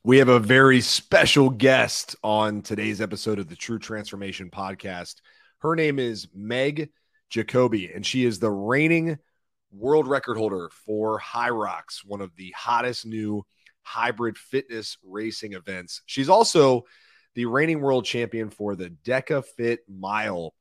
We have a very special guest on today's episode of the True Transformation Podcast. Her name is Meg Jacoby, and she is the reigning world record holder for Hyrox, one of the hottest new hybrid fitness racing events. She's also the reigning world champion for the Deka Fit Mile,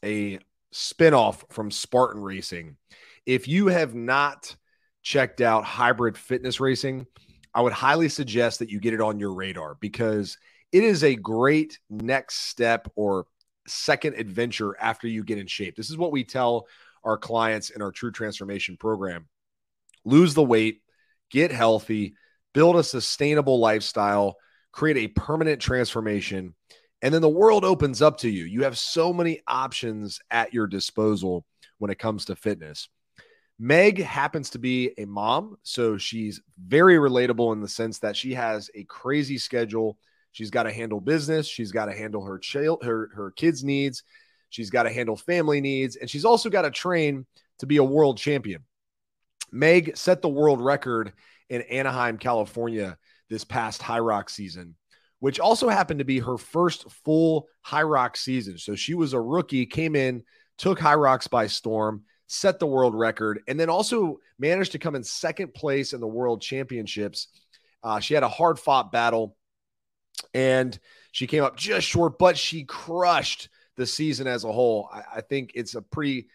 a spinoff from Spartan Racing. If you have not checked out hybrid fitness racing, I would highly suggest that you get it on your radar because it is a great next step or second adventure after you get in shape. This is what we tell our clients in our True Transformation program. Lose the weight, get healthy, build a sustainable lifestyle, create a permanent transformation, and then the world opens up to you. You have so many options at your disposal when it comes to fitness. Meg happens to be a mom, so she's very relatable in the sense that she has a crazy schedule. She's got to handle business. She's got to handle her kids' needs. She's got to handle family needs, and she's also got to train to be a world champion. Meg set the world record in Anaheim, California this past Hyrox season, which also happened to be her first full Hyrox season. So she was a rookie, came in, took Hyrox by storm, set the world record, and then also managed to come in second place in the world championships. She had a hard-fought battle, and she came up just short, but she crushed the season as a whole. I think it's a pretty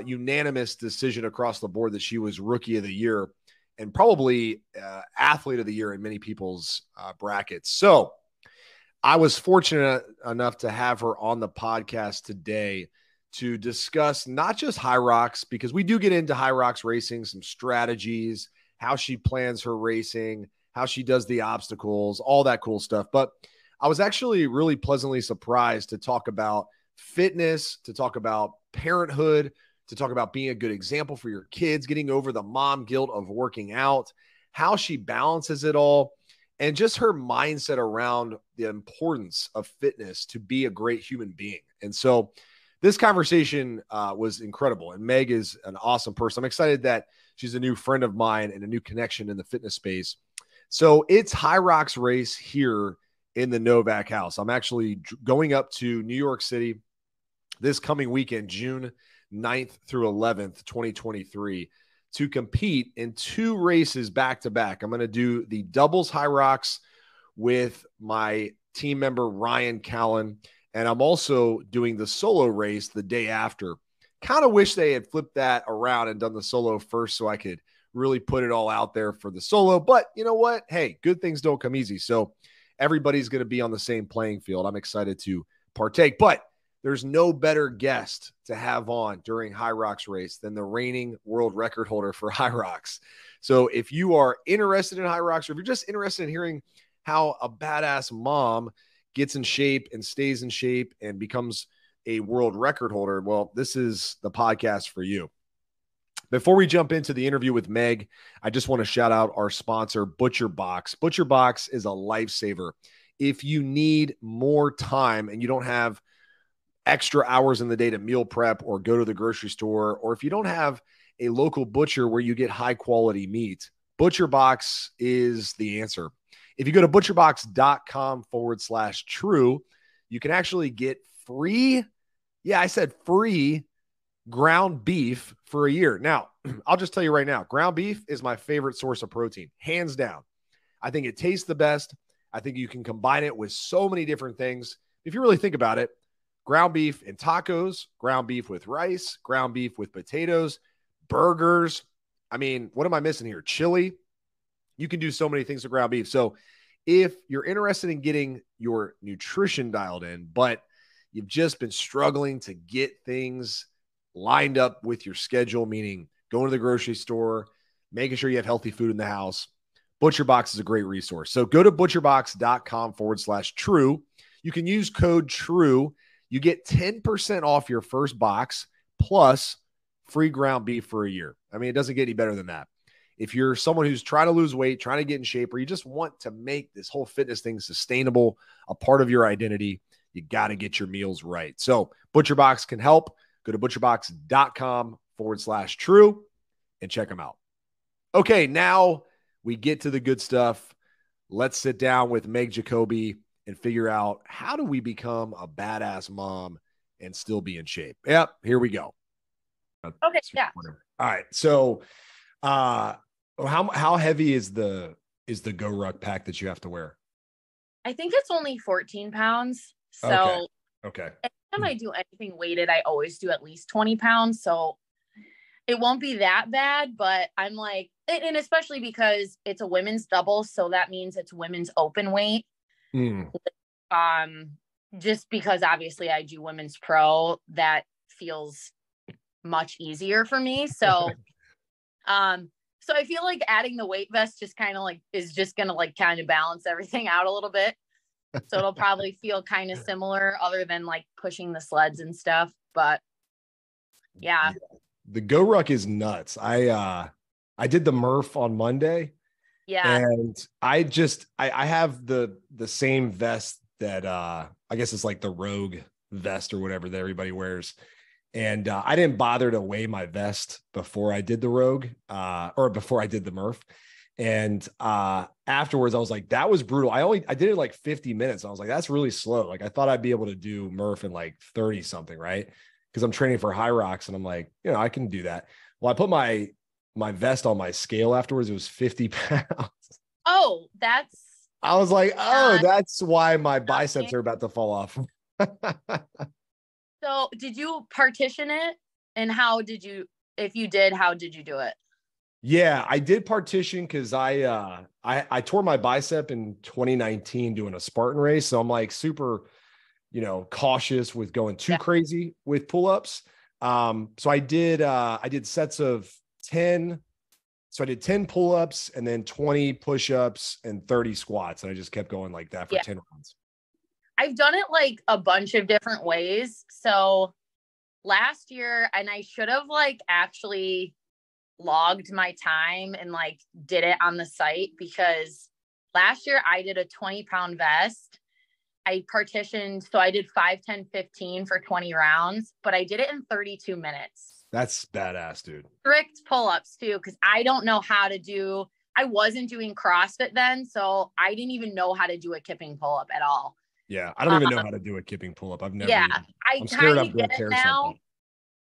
unanimous decision across the board that she was Rookie of the Year and probably Athlete of the Year in many people's brackets. So I was fortunate enough to have her on the podcast today to discuss not just Hyrox, because we do get into Hyrox racing, some strategies, how she plans her racing, how she does the obstacles, all that cool stuff. But I was actually really pleasantly surprised to talk about fitness, to talk about parenthood, to talk about being a good example for your kids, getting over the mom guilt of working out, how she balances it all, and just her mindset around the importance of fitness to be a great human being. And so this conversation was incredible, and Meg is an awesome person. I'm excited that she's a new friend of mine and a new connection in the fitness space. So it's Hyrox race here in the Novak House. I'm actually going up to New York City this coming weekend, June 9th through 11th, 2023, to compete in two races back-to-back. I'm going to do the doubles Hyrox with my team member, Ryan Callan, and I'm also doing the solo race the day after. Kind of wish they had flipped that around and done the solo first so I could really put it all out there for the solo. But you know what? Hey, good things don't come easy. So everybody's going to be on the same playing field. I'm excited to partake. But there's no better guest to have on during Hyrox race than the reigning world record holder for Hyrox. So if you are interested in Hyrox, or if you're just interested in hearing how a badass mom gets in shape and stays in shape and becomes a world record holder, well, this is the podcast for you. Before we jump into the interview with Meg, I just want to shout out our sponsor, ButcherBox. ButcherBox is a lifesaver. If you need more time and you don't have extra hours in the day to meal prep or go to the grocery store, or if you don't have a local butcher where you get high quality meat, ButcherBox is the answer. If you go to butcherbox.com/true, you can actually get free, free ground beef for a year. Now, I'll just tell you right now, ground beef is my favorite source of protein, hands down. I think it tastes the best. I think you can combine it with so many different things. If you really think about it, ground beef in tacos, ground beef with rice, ground beef with potatoes, burgers. I mean, what am I missing here? Chili. You can do so many things with ground beef. So if you're interested in getting your nutrition dialed in, but you've just been struggling to get things lined up with your schedule, meaning going to the grocery store, making sure you have healthy food in the house, ButcherBox is a great resource. So go to butcherbox.com/true. You can use code TRUE. You get 10% off your first box plus free ground beef for a year. I mean, it doesn't get any better than that. If you're someone who's trying to lose weight, trying to get in shape, or you just want to make this whole fitness thing sustainable, a part of your identity, you got to get your meals right. So ButcherBox can help. Go to butcherbox.com/true and check them out. Okay, now we get to the good stuff. Let's sit down with Meg Jacoby and figure out, how do we become a badass mom and still be in shape? Yep, here we go. Okay, yeah. All right. So how heavy is the Go Ruck pack that you have to wear? I think it's only 14 pounds. So okay. anytime I do anything weighted, I always do at least 20 pounds. So it won't be that bad, but I'm like, and especially because it's a women's double. So that means it's women's open weight. Just because obviously I do women's pro, that feels much easier for me. So, so I feel like adding the weight vest just kind of like is just going to like kind of balance everything out a little bit. So it'll probably feel kind of similar other than like pushing the sleds and stuff. But yeah. The Go Ruck is nuts. I did the Murph on Monday. Yeah. And I have the same vest that I guess it's like the Rogue vest or whatever that everybody wears. And I didn't bother to weigh my vest before I did the Rogue or before I did the Murph. And afterwards I was like, that was brutal. I did it like 50 minutes. I was like, that's really slow. Like I thought I'd be able to do Murph in like 30 something, right? Because I'm training for Hyrox and I'm like, I can do that. Well, I put my vest on my scale afterwards. It was 50 pounds. Oh, I was like, that's why my biceps are about to fall off. So did you partition it? And if you did, how did you do it? Yeah, I did partition because I tore my bicep in 2019 doing a Spartan race. So I'm like super, cautious with going too crazy with pull-ups. So I did sets of 10. So I did 10 pull-ups and then 20 push-ups and 30 squats. And I just kept going like that for 10 rounds. I've done it like a bunch of different ways. So last year, and I should have like actually logged my time and like did it on the site, because last year I did a 20-pound vest. I partitioned. So I did 5, 10, 15 for 20 rounds, but I did it in 32 minutes. That's badass, dude. Strict pull-ups too, because I wasn't doing CrossFit then, so I didn't even know how to do a kipping pull-up at all. Yeah, I don't even know how to do a kipping pull-up. I've never. Yeah, I'm scared I kind of get it now.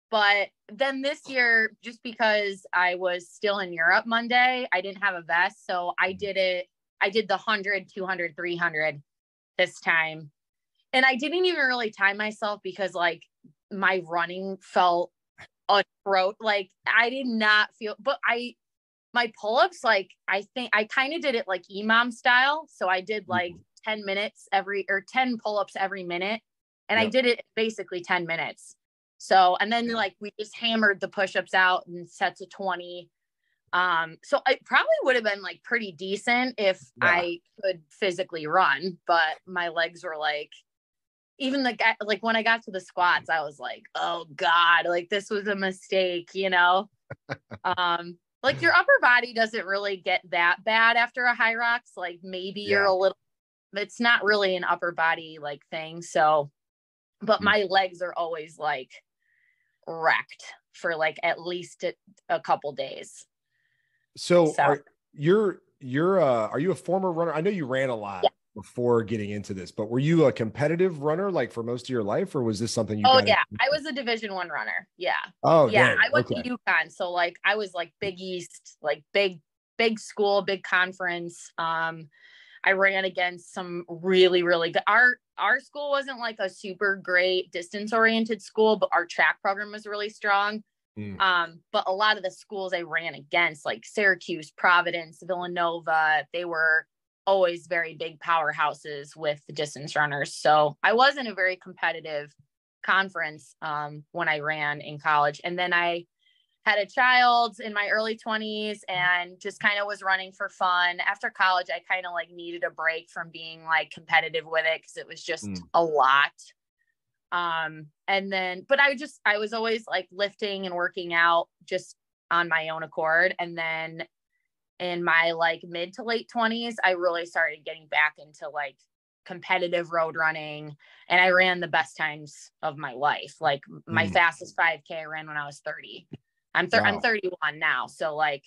But then this year, just because I was still in Europe Monday, I didn't have a vest, so I did it. I did the 100, 200, 300 this time, and I didn't even really time myself because like my running felt a throat. Like I did not feel, but my pull-ups, like I think I kind of did it like EMOM style. So I did like 10 pull-ups every minute. And I did it basically 10 minutes. So, and then like we just hammered the push-ups out in sets of 20. So it probably would have been like pretty decent if I could physically run, but my legs were like, even like when I got to the squats, I was like, oh God, like this was a mistake, like your upper body doesn't really get that bad after a Hyrox. Like maybe you're a little, it's not really an upper body like thing. So, but my legs are always like wrecked for like at least a couple days. So are you a former runner? I know you ran a lot before getting into this, but were you a competitive runner like for most of your life, or was this something you got into? I was a Division I runner. Yeah. Oh yeah. Dang. I went to UConn. So like I was like Big East, like big school, big conference. I ran against some really, really good. Our school wasn't like a super great distance oriented school, but our track program was really strong. But a lot of the schools I ran against, like Syracuse, Providence, Villanova, they were always very big powerhouses with the distance runners. So I was in a very competitive conference when I ran in college. And then I had a child in my early 20s and just kind of was running for fun. After college, I kind of like needed a break from being like competitive with it because it was just a lot. And then, but I was always like lifting and working out just on my own accord. And then in my like mid to late 20s, I really started getting back into like competitive road running, and I ran the best times of my life. Like my fastest 5K I ran when I was 30. I'm 31 now. So like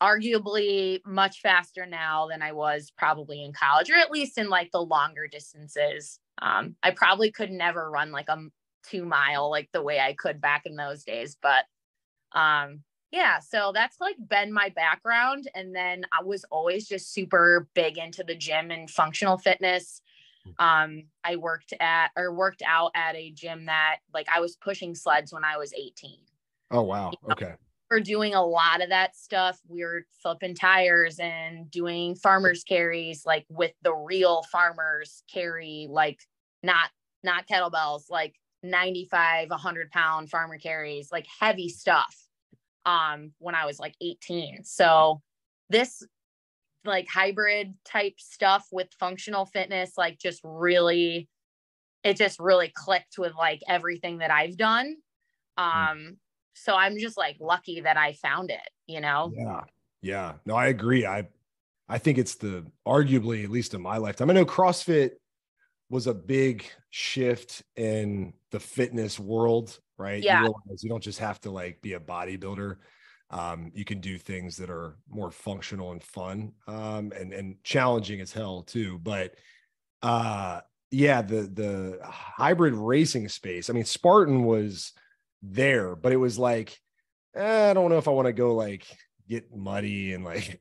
arguably much faster now than I was probably in college, or at least in like the longer distances. I probably could never run like a 2-mile like the way I could back in those days. But yeah, so that's like been my background. And then I was always just super big into the gym and functional fitness. I worked out at a gym that like I was pushing sleds when I was 18. Oh, wow. Okay. We're doing a lot of that stuff. We were flipping tires and doing farmers carries, like with the real farmers carry, like not kettlebells, like 95, 100-pound farmer carries, like heavy stuff. When I was like 18. So this like hybrid type stuff with functional fitness, like it just really clicked with like everything that I've done. So I'm just like lucky that I found it, you know? Yeah. Yeah. No, I agree. I think it's arguably, at least in my lifetime, I know CrossFit was a big shift in the fitness world, right? Yeah. You realize you don't just have to like be a bodybuilder. You can do things that are more functional and fun, and challenging as hell too. But yeah, the hybrid racing space, I mean, Spartan was there, but it was like, I don't know if I want to go like get muddy and like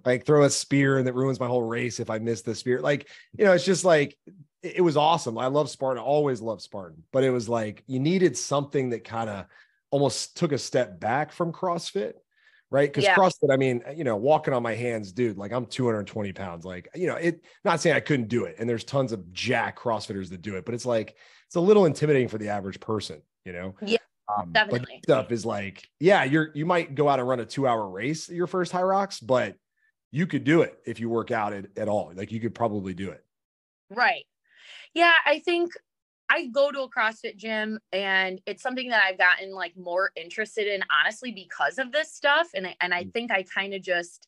like throw a spear and that ruins my whole race if I miss the spear. Like, it's just like, it was awesome. I love Spartan. I always loved Spartan, but it was like, you needed something that kind of almost took a step back from CrossFit, right? Because CrossFit, I mean, walking on my hands, dude, like I'm 220 pounds, like, not saying I couldn't do it. And there's tons of jack CrossFitters that do it, but it's like, it's a little intimidating for the average person, Yeah, But definitely. stuff is like, yeah, you might go out and run a 2-hour race at your first Hyrox, but you could do it if you work out at all. Like you could probably do it. Right. Yeah. I think I go to a CrossFit gym and it's something that I've gotten like more interested in, honestly, because of this stuff. And I think I kind of just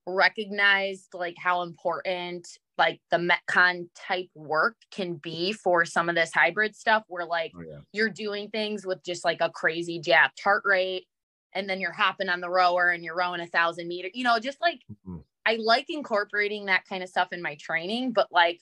recognized like how important like the Metcon type work can be for some of this hybrid stuff where like you're doing things with just like a crazy jacked heart rate. And then you're hopping on the rower and you're rowing 1,000 meters, just like, I like incorporating that kind of stuff in my training, but like,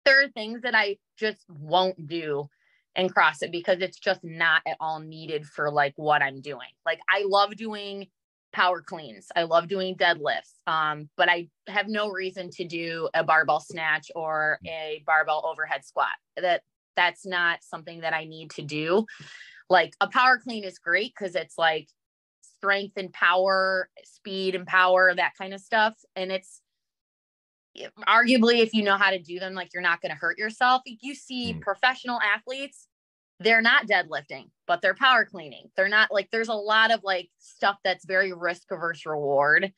there are things that I just won't do in CrossFit because it's just not at all needed for like what I'm doing. Like I love doing power cleans. I love doing deadlifts. But I have no reason to do a barbell snatch or a barbell overhead squat. That's not something that I need to do. Like a power clean is great because it's like strength and power, speed and power, that kind of stuff. And it's arguably, if you know how to do them, like you're not going to hurt yourself. You see professional athletes, they're not deadlifting, but they're power cleaning. They're not like, there's a lot of like stuff that's very risk averse reward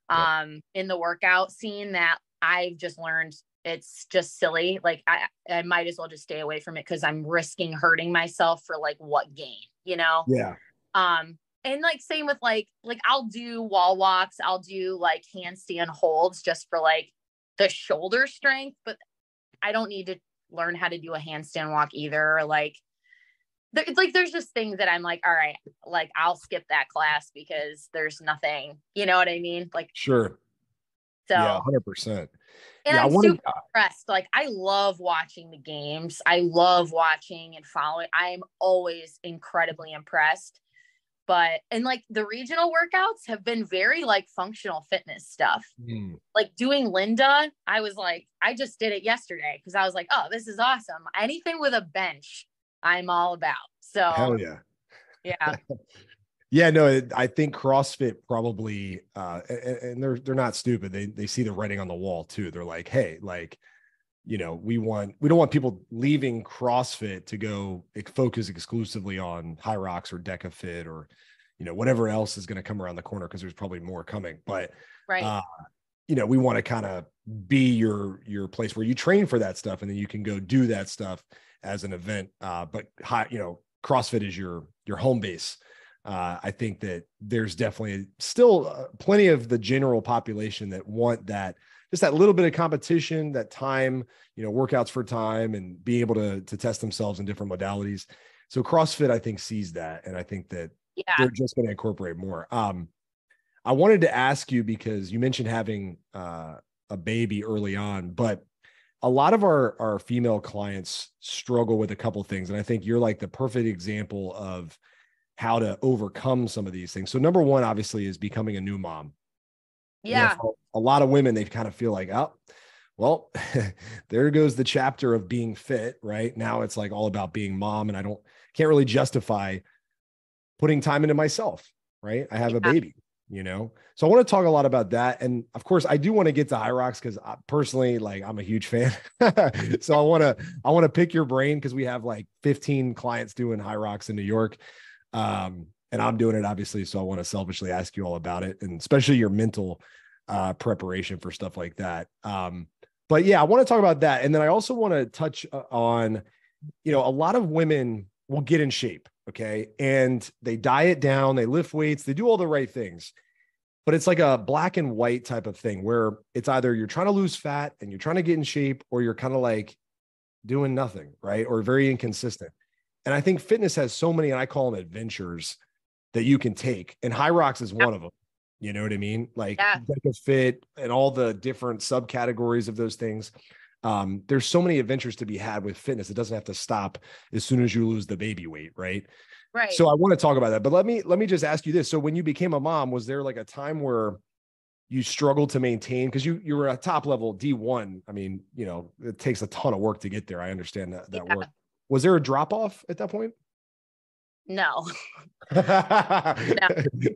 in the workout scene that I've just learned it's just silly. Like I might as well just stay away from it because I'm risking hurting myself for like what gain, Yeah. And like same with like I'll do wall walks, I'll do like handstand holds just for like the shoulder strength, but I don't need to learn how to do a handstand walk either. Like there's just things that I'm like, all right, like I'll skip that class because there's nothing, you know what I mean? Like, sure. So yeah, 100%. And I'm super impressed. Like I love watching the games. I love watching and following. I'm always incredibly impressed. And like the regional workouts have been very like functional fitness stuff. Like doing Linda, I was like, I just did it yesterday because I was like, oh, this is awesome. Anything with a bench, I'm all about. So hell yeah. Yeah. Yeah, no, I think CrossFit probably, and they're not stupid. They see the writing on the wall too. They're like, hey, like, we don't want people leaving CrossFit to go focus exclusively on Hyrox or Deka Fit or, whatever else is going to come around the corner because there's probably more coming. But, we want to kind of be your place where you train for that stuff and then you can go do that stuff as an event. But CrossFit is your home base. I think that there's definitely still plenty of the general population that want that, just that little bit of competition, that time, workouts for time and being able to test themselves in different modalities. So CrossFit, I think, sees that. And I think that they're just going to incorporate more. I wanted to ask you, because you mentioned having a baby early on, but a lot of our female clients struggle with a couple things. And I think you're like the perfect example of how to overcome some of these things. So number one, obviously, is becoming a new mom. Yeah. For a lot of women, they kind of feel like, oh, well, there goes the chapter of being fit, right? Now it's like all about being mom. And can't really justify putting time into myself, right? I have a baby, So I want to talk a lot about that. And of course, I do want to get to Hyrox because personally, like, I'm a huge fan. So I want to pick your brain because we have like 15 clients doing Hyrox in New York. And I'm doing it, obviously. So I want to selfishly ask you all about it, and especially your mental preparation for stuff like that. But yeah, I want to talk about that. And then I also want to touch on, a lot of women will get in shape. Okay. And they diet down, they lift weights, they do all the right things, but it's like a black and white type of thing where it's either you're trying to lose fat and you're trying to get in shape, or you're kind of like doing nothing, right? Or very inconsistent. And I think fitness has so many, and I call them adventures, that you can take. And Hyrox is one of them. You know what I mean? Like Deka Fit and all the different subcategories of those things. There's so many adventures to be had with fitness. It doesn't have to stop as soon as you lose the baby weight, right? Right. So I want to talk about that, but let me just ask you this. So when you became a mom, was there like a time where you struggled to maintain, because you were a top level D1? I mean, it takes a ton of work to get there. I understand that work. Was there a drop off at that point? No. No. I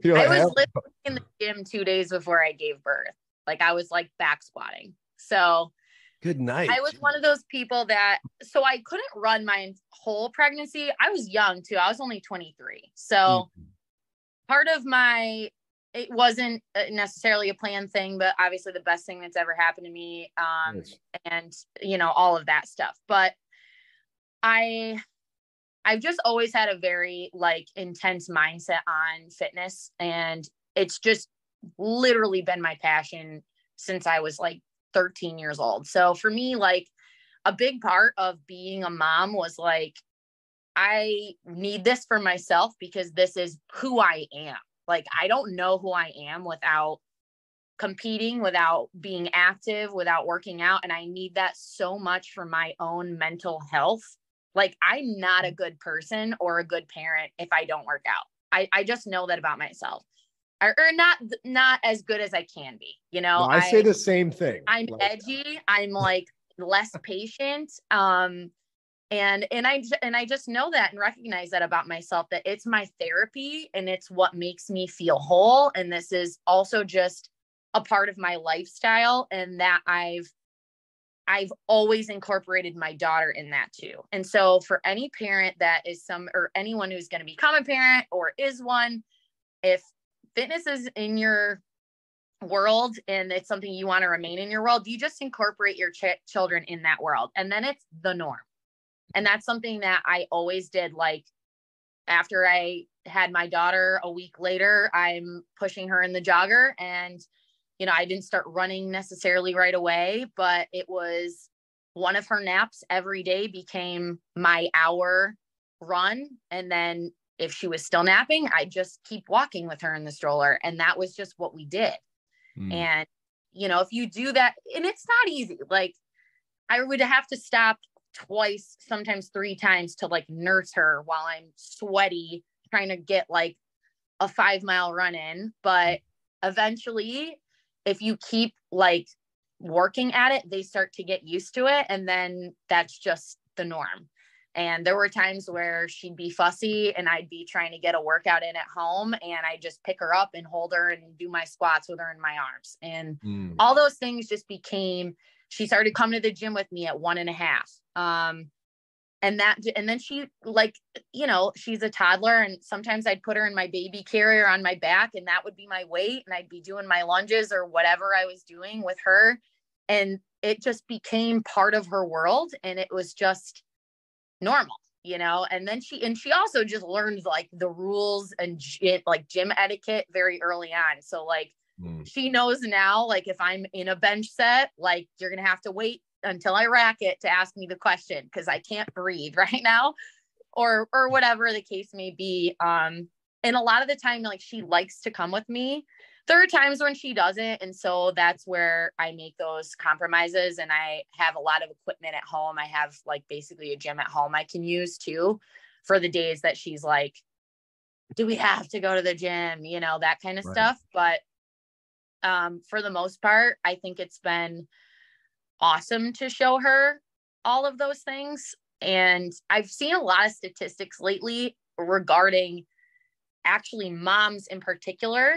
was literally in the gym 2 days before I gave birth. Like, I was like back squatting. So good night. I was one of those people so I couldn't run my whole pregnancy. I was young too. I was only 23. So part of it wasn't necessarily a planned thing, but obviously the best thing that's ever happened to me. Nice. And all of that stuff. But I've just always had a very like intense mindset on fitness, and it's just literally been my passion since I was like 13 years old. So for me, like, a big part of being a mom was like, I need this for myself because this is who I am. Like, I don't know who I am without competing, without being active, without working out. And I need that so much for my own mental health. Like, I'm not a good person or a good parent if I don't work out. I just know that about myself. Or not as good as I can be, No, I say the same thing. I'm edgy. I'm like less patient. And I just know that and recognize that about myself, that it's my therapy and it's what makes me feel whole. And this is also just a part of my lifestyle, and that I've always incorporated my daughter in that too. And so for any parent that is or anyone who's going to become a parent or is one, if fitness is in your world and it's something you want to remain in your world, you just incorporate your children in that world. And then it's the norm. And that's something that I always did. Like, after I had my daughter, a week later, I'm pushing her in the jogger, and I didn't start running necessarily right away, but it was one of her naps every day became my hour run. And then if she was still napping, I'd just keep walking with her in the stroller. And that was just what we did. And, if you do that, and it's not easy, like, I would have to stop twice, sometimes 3 times to like nurse her while I'm sweaty, trying to get like a 5-mile run in. But eventually, if you keep like working at it, they start to get used to it. And then that's just the norm. And there were times where she'd be fussy and I'd be trying to get a workout in at home, and I just pick her up and hold her and do my squats with her in my arms. And all those things just she started coming to the gym with me at 1.5. And then she, like, she's a toddler, and sometimes I'd put her in my baby carrier on my back, and that would be my weight, and I'd be doing my lunges or whatever I was doing with her. And it just became part of her world, and it was just normal, and then she also just learned like the rules and like gym etiquette very early on. So like she knows now, like, if I'm in a bench set, like, you're going to have to wait until I rack it to ask me the question, because I can't breathe right now, or whatever the case may be. And a lot of the time, like, she likes to come with me, there are times when she doesn't. And so that's where I make those compromises. And I have a lot of equipment at home. I have like basically a gym at home I can use too for the days that she's like, do we have to go to the gym? You know, that kind of stuff. But for the most part, I think it's been awesome to show her all of those things. And I've seen a lot of statistics lately regarding actually moms in particular.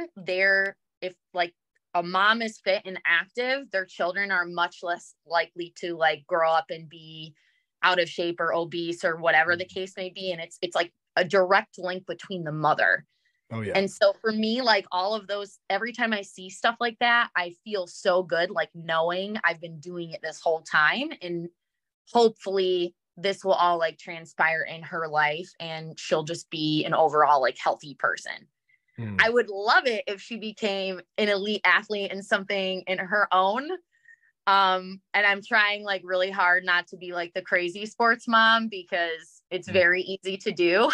If like a mom is fit and active, their children are much less likely to like grow up and be out of shape or obese or whatever the case may be. And it's like a direct link between the mother. Oh yeah. And so for me, like all of those, every time I see stuff like that, I feel so good, like knowing I've been doing it this whole time, and hopefully this will all like transpire in her life and she'll just be an overall like healthy person. I would love it if she became an elite athlete and something in her own. And I'm trying like really hard not to be like the crazy sports mom, because it's very easy to do.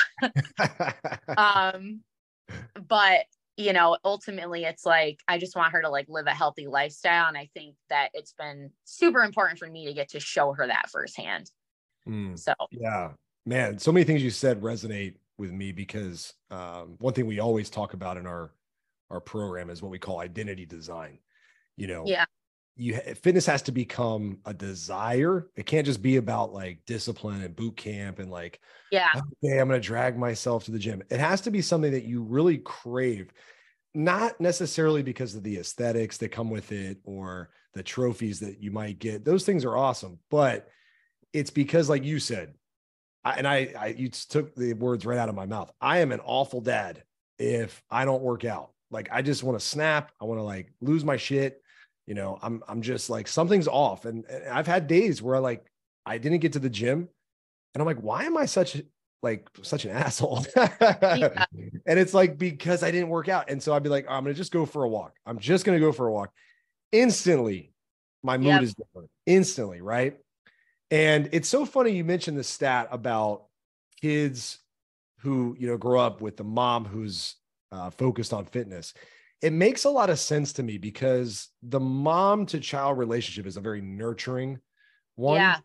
But you know, ultimately it's like, I just want her to like live a healthy lifestyle. And I think that it's been super important for me to get to show her that firsthand. So, yeah, man, so many things you said resonate with me, because one thing we always talk about in our program is what we call identity design. You know, fitness has to become a desire. It can't just be about like discipline and boot camp and like, okay, I'm going to drag myself to the gym. It has to be something that you really crave, not necessarily because of the aesthetics that come with it or the trophies that you might get. Those things are awesome, but it's because, like you said, you took the words right out of my mouth. I am an awful dad if I don't work out. Like, I just want to snap. I want to like lose my shit. You know, I'm just like, something's off. And I've had days where I didn't get to the gym and I'm like, why am I such an asshole? And it's like, because I didn't work out. And so I'd be like, I'm going to just go for a walk. I'm just going to go for a walk. Instantly, my mood is different. Instantly. Right. And it's so funny you mentioned the stat about kids who, you know, grow up with the mom who's focused on fitness. It makes a lot of sense to me, because the mom to child relationship is a very nurturing one. Yeah.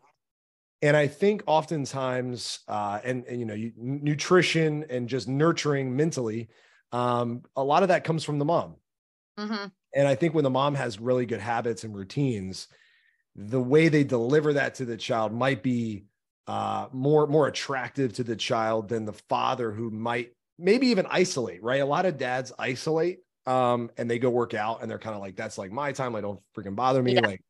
And I think oftentimes, and you know, nutrition and just nurturing mentally, a lot of that comes from the mom. And I think when the mom has really good habits and routines, the way they deliver that to the child might be more attractive to the child than the father, who might maybe even isolate, right? A lot of dads isolate and they go work out and they're kind of like, that's like my time. Like, don't freaking bother me. Like,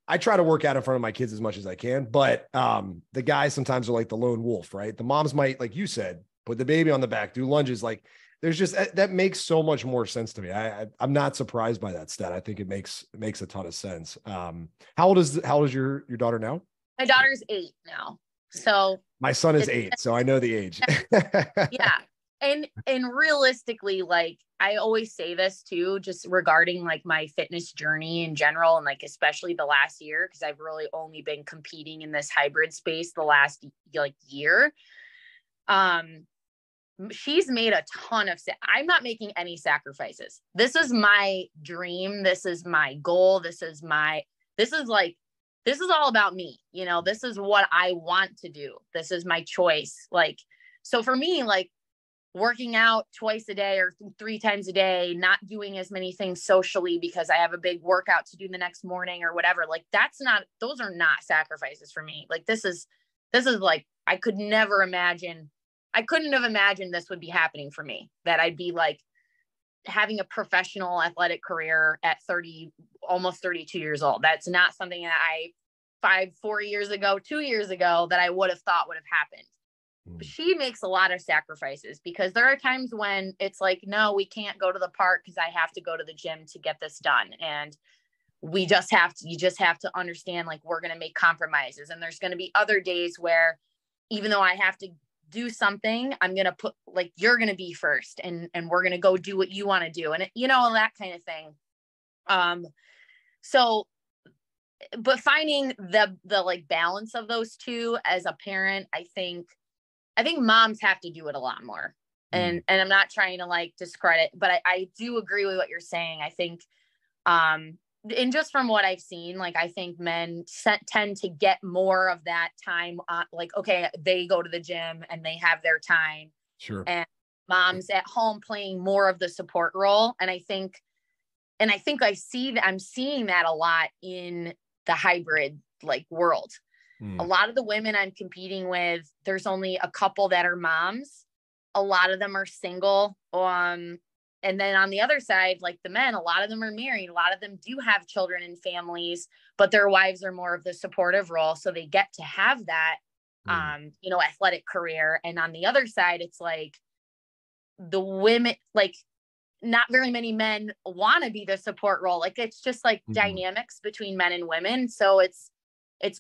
I try to work out in front of my kids as much as I can, but the guys sometimes are like the lone wolf, right? The moms might, like you said, put the baby on the back, do lunges. Like, there's just, that makes so much more sense to me. I'm not surprised by that stat. I think it makes a ton of sense. How old is your daughter now? My daughter's 8 now. So my son is 8. So I know the age. Yeah. And realistically, like, I always say this too, just regarding like my fitness journey in general, and like, especially the last year, because I've really only been competing in this hybrid space the last like year. She's made a ton of, I'm not making any sacrifices. This is my dream. This is my goal. This is all about me. You know, this is what I want to do. This is my choice. Like, so for me, like, working out twice a day or 3 times a day, not doing as many things socially because I have a big workout to do the next morning or whatever. Like, those are not sacrifices for me. Like, this is like, I couldn't have imagined this would be happening for me, that I'd be like having a professional athletic career at 30, almost 32 years old. That's not something that 4 years ago, 2 years ago, that I would have thought would have happened. She makes a lot of sacrifices, because there are times when it's like, no, we can't go to the park because I have to go to the gym to get this done. And you just have to understand, like, we're going to make compromises. And there's going to be other days where, even though I have to do something, I'm going to put, like, you're going to be first, and we're going to go do what you want to do. And you know, that kind of thing. So, but finding the like balance of those two as a parent, I think moms have to do it a lot more. And I'm not trying to like discredit, but I do agree with what you're saying. I think, and just from what I've seen, like, I think men tend to get more of that time. Like, okay, they go to the gym and they have their time. Sure. And moms at home playing more of the support role. And I think I see that I'm seeing that a lot in the hybrid like world. A lot of the women I'm competing with, there's only a couple that are moms. A lot of them are single. And then on the other side, like the men, a lot of them are married. A lot of them do have children and families, but their wives are more of the supportive role. So they get to have that, athletic career. And on the other side, it's like the women, like not very many men want to be the support role. Like it's just like dynamics between men and women. So it's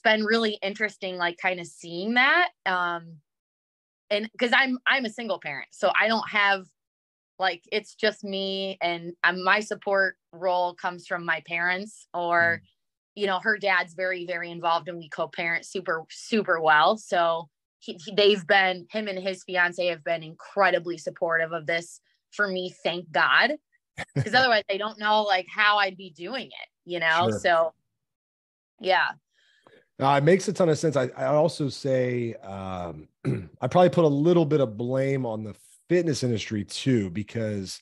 been really interesting, like kind of seeing that. And because I'm a single parent, so I don't have, like, it's just me, and my support role comes from my parents, or, her dad's very, very involved, and we co-parent super, super well. So him and his fiance have been incredibly supportive of this for me. Thank God. Because otherwise I don't know like how I'd be doing it, Sure. So yeah. It makes a ton of sense. I also say, I probably put a little bit of blame on the fitness industry too, because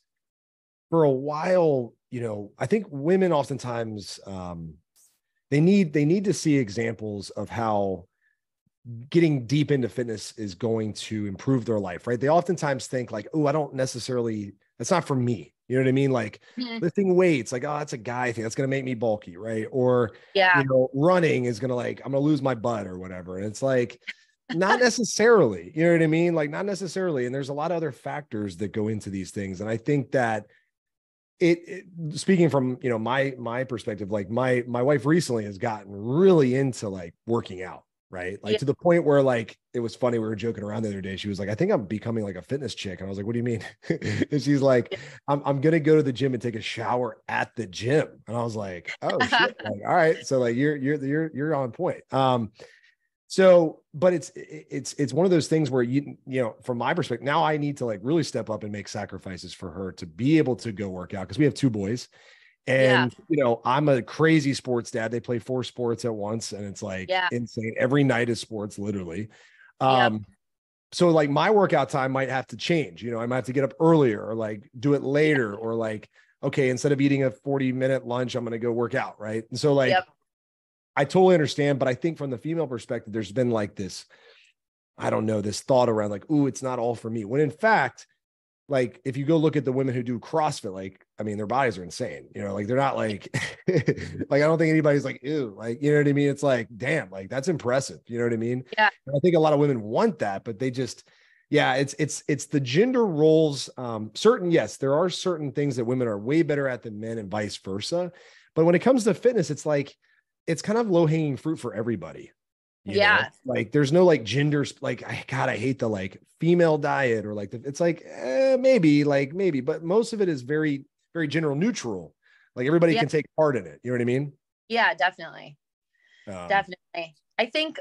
for a while, I think women oftentimes, they need to see examples of how getting deep into fitness is going to improve their life, right? They oftentimes think like, oh, that's not for me. You know what I mean? Like lifting weights, like, oh, that's a guy thing. That's going to make me bulky. Right. Or, running is going to I'm going to lose my butt or whatever. And it's like, not necessarily, you know what I mean? Like not necessarily. And there's a lot of other factors that go into these things. And I think that speaking from, my perspective, like my wife recently has gotten really into like working out. Right. Like to the point where like, it was funny. We were joking around the other day. She was like, I think I'm becoming like a fitness chick. And I was like, what do you mean? And she's like, I'm going to go to the gym and take a shower at the gym. And I was like, oh shit. Like, all right. So like, you're on point. So, but it's one of those things where from my perspective, now I need to like really step up and make sacrifices for her to be able to go work out. Cause we have 2 boys. And, I'm a crazy sports dad. They play 4 sports at once. And it's like insane. Every night is sports, literally. So like my workout time might have to change, I might have to get up earlier or like do it later or like, okay, instead of eating a 40-minute lunch, I'm going to go work out. Right. And so like, I totally understand. But I think from the female perspective, there's been like this, I don't know, this thought around like, ooh, it's not all for me. When in fact, like if you go look at the women who do CrossFit, like, I mean, their bodies are insane, like they're not like, like, I don't think anybody's like, ew, like, you know what I mean? It's like, damn, like that's impressive. You know what I mean? Yeah. And I think a lot of women want that, but they just, it's the gender roles. Yes, there are certain things that women are way better at than men and vice versa. But when it comes to fitness, it's like, it's kind of low hanging fruit for everybody. You know? Like there's no like gender, like, I hate the like female diet or like, it's like, maybe, but most of it is very, very general neutral. Like everybody can take part in it. You know what I mean? Yeah, definitely. Definitely. I think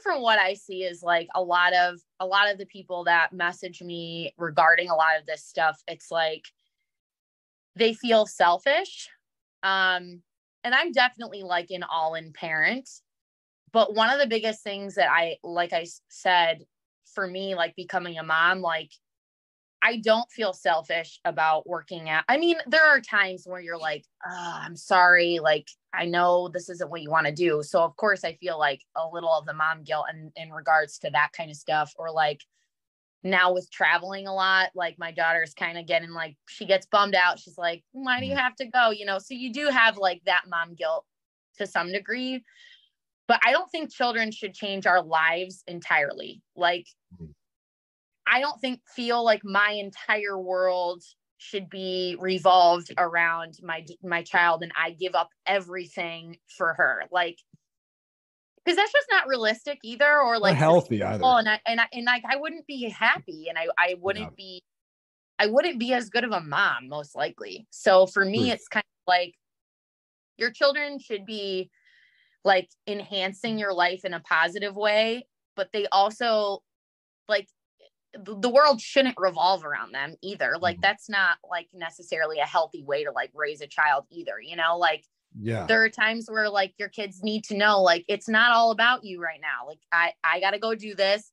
from what I see is like a lot of the people that message me regarding a lot of this stuff, it's like they feel selfish. And I'm definitely like an all-in parent. But one of the biggest things that I said, for me, like becoming a mom, like I don't feel selfish about working out. I mean, there are times where you're like, oh, I'm sorry. Like, I know this isn't what you want to do. So of course I feel like a little of the mom guilt in regards to that kind of stuff. Or like now with traveling a lot, like my daughter's kind of getting like, she gets bummed out. She's like, why do you have to go? So you do have like that mom guilt to some degree. But I don't think children should change our lives entirely. Like, I don't feel like my entire world should be revolved around my child and I give up everything for her. Like, because that's just not realistic either, or like not healthy either. And I wouldn't be happy, and I wouldn't be as good of a mom, most likely. So for me, it's kind of like your children should be like enhancing your life in a positive way, but they also like, the world shouldn't revolve around them either. Like, that's not like necessarily a healthy way to like raise a child either, you know, like, Yeah. there are times where like your kids need to know, like, it's not all about you right now. Like, I got to go do this,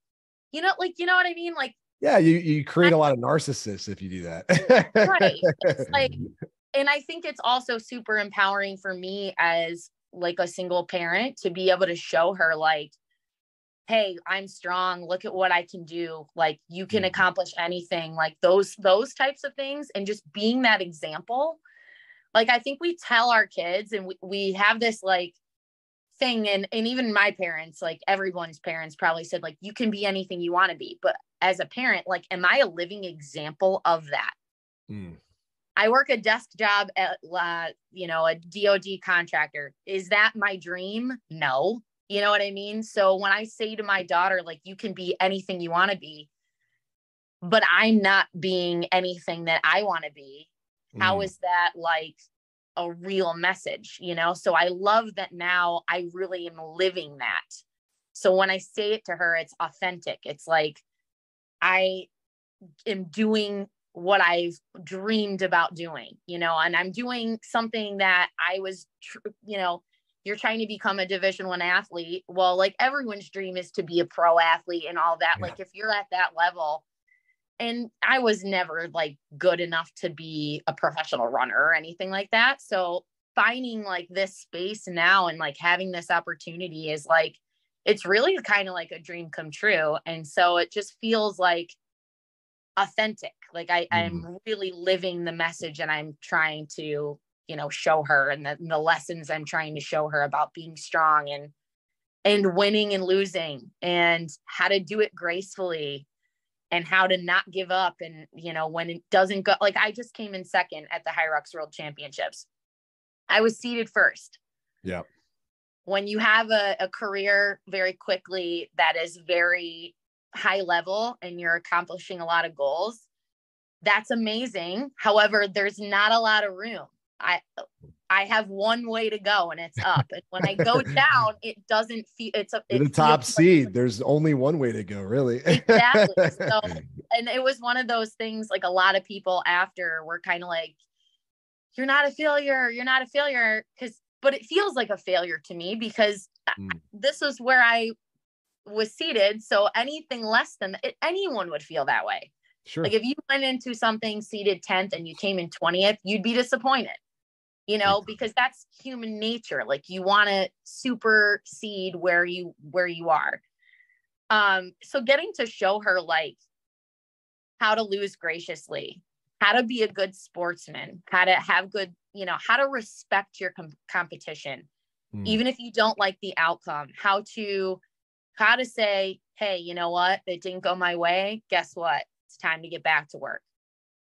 you know, like, you know what I mean? Like, yeah, you create a lot of narcissists if you do that. right. It's like, and I think it's also super empowering for me as like a single parent to be able to show her like, hey, I'm strong. Look at what I can do. Like, you can accomplish anything, like those types of things. And just being that example. Like, I think we tell our kids, and we have this like thing, and even my parents, like everyone's parents probably said, like, you can be anything you want to be. But as a parent, like, am I a living example of that? I work a desk job at, you know, a DOD contractor. Is that my dream? No. You know what I mean? So when I say to my daughter, like, you can be anything you want to be, but I'm not being anything that I want to be, how is that like a real message, you know? So I love that now I really am living that. So when I say it to her, it's authentic. It's like, I am doing what I've dreamed about doing, you know, and I'm doing something that I was, you know, you're trying to become a Division I athlete. Well, like, everyone's dream is to be a pro athlete and all that. Yeah. Like, if you're at that level, and I was never like good enough to be a professional runner or anything like that. So finding like this space now and like having this opportunity is like, it's really kind of like a dream come true. And so it just feels like authentic. Like I'm really living the message, and I'm trying to, you know, show her, and the lessons I'm trying to show her about being strong and winning and losing, and how to do it gracefully, and how to not give up. And, you know, when it doesn't go, like, I just came in second at the Hyrox World Championships. I was seated first. Yeah. When you have a career very quickly that is very high level and you're accomplishing a lot of goals, that's amazing. However, there's not a lot of room. I have one way to go, and it's up. And when I go down, it doesn't feel, you're the top seed. Like, there's only one way to go, really. Exactly. So, and it was one of those things, like, a lot of people after were kind of like, you're not a failure. You're not a failure. But it feels like a failure to me, because this is where I was seated. So anything less than that, anyone would feel that way. Sure. Like, if you went into something seated 10th and you came in 20th, you'd be disappointed, you know, because that's human nature. Like, you want to supersede where you are. So getting to show her, like, how to lose graciously, how to be a good sportsman, how to have good, you know, how to respect your competition, even if you don't like the outcome, how to say, hey, you know what? It didn't go my way. Guess what? It's time to get back to work.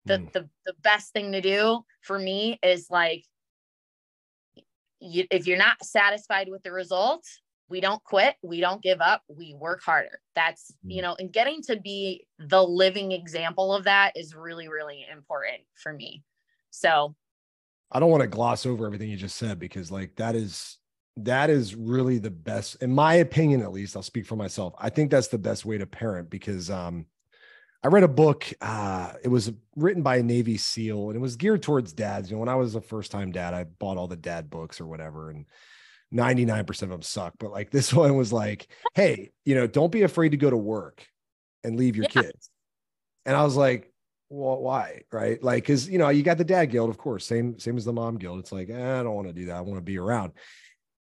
The best thing to do for me is, like, if you're not satisfied with the results, we don't quit. We don't give up. We work harder. That's, you know, and getting to be the living example of that is really, really important for me. So I don't want to gloss over everything you just said, because, like, that is really the best, in my opinion, at least. I'll speak for myself. I think that's the best way to parent, because I read a book. It was written by a Navy SEAL, and it was geared towards dads. You know, when I was a first-time dad, I bought all the dad books or whatever, and 99% of them suck. But, like, this one was like, hey, you know, don't be afraid to go to work and leave your kids. And I was like, well, why? Right? Like, because, you know, you got the dad guilt, of course, same as the mom guilt. It's like, I don't want to do that. I want to be around.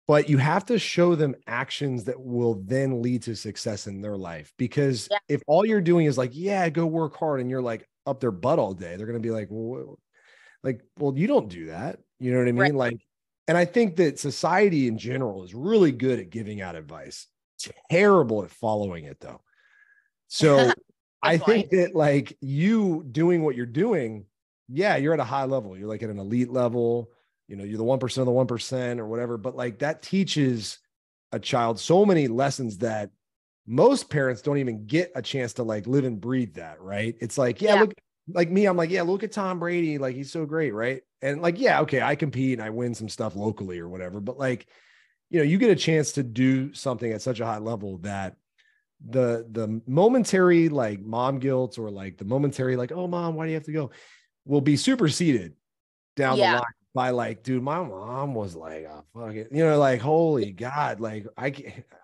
But you have to show them actions that will then lead to success in their life. Because if all you're doing is like, yeah, go work hard, and you're like up their butt all day, they're going to be like, well, you don't do that. You know what I mean? Right. Like, and I think that society in general is really good at giving out advice, terrible at following it, though. So I think that, like, you doing what you're doing, you're at a high level. You're like at an elite level. You know, you're the 1% of the 1% or whatever, but, like, that teaches a child so many lessons that most parents don't even get a chance to, like, live and breathe that, right? It's like, look, like me, I'm like, look at Tom Brady. Like, he's so great. Right. And, like, okay, I compete and I win some stuff locally or whatever, but, like, you know, you get a chance to do something at such a high level that the momentary like mom guilt or like the momentary like, oh mom, why do you have to go, will be superseded down the line by like, dude, my mom was like, oh, fuck it, like, holy God, like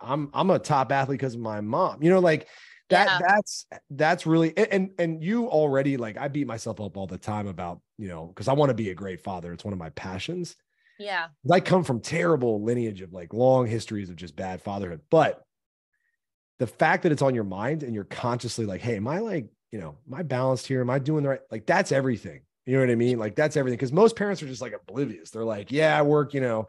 I'm a top athlete because of my mom, like that's really, and you already, like, I beat myself up all the time about, because I want to be a great father. It's one of my passions. Yeah. I come from terrible lineage of like long histories of just bad fatherhood, but the fact that it's on your mind and you're consciously like, hey, am I like, am I balanced here? Am I doing the right? Like, that's everything. You know what I mean? Like, that's everything. Cause most parents are just like oblivious. They're like, yeah, I work, and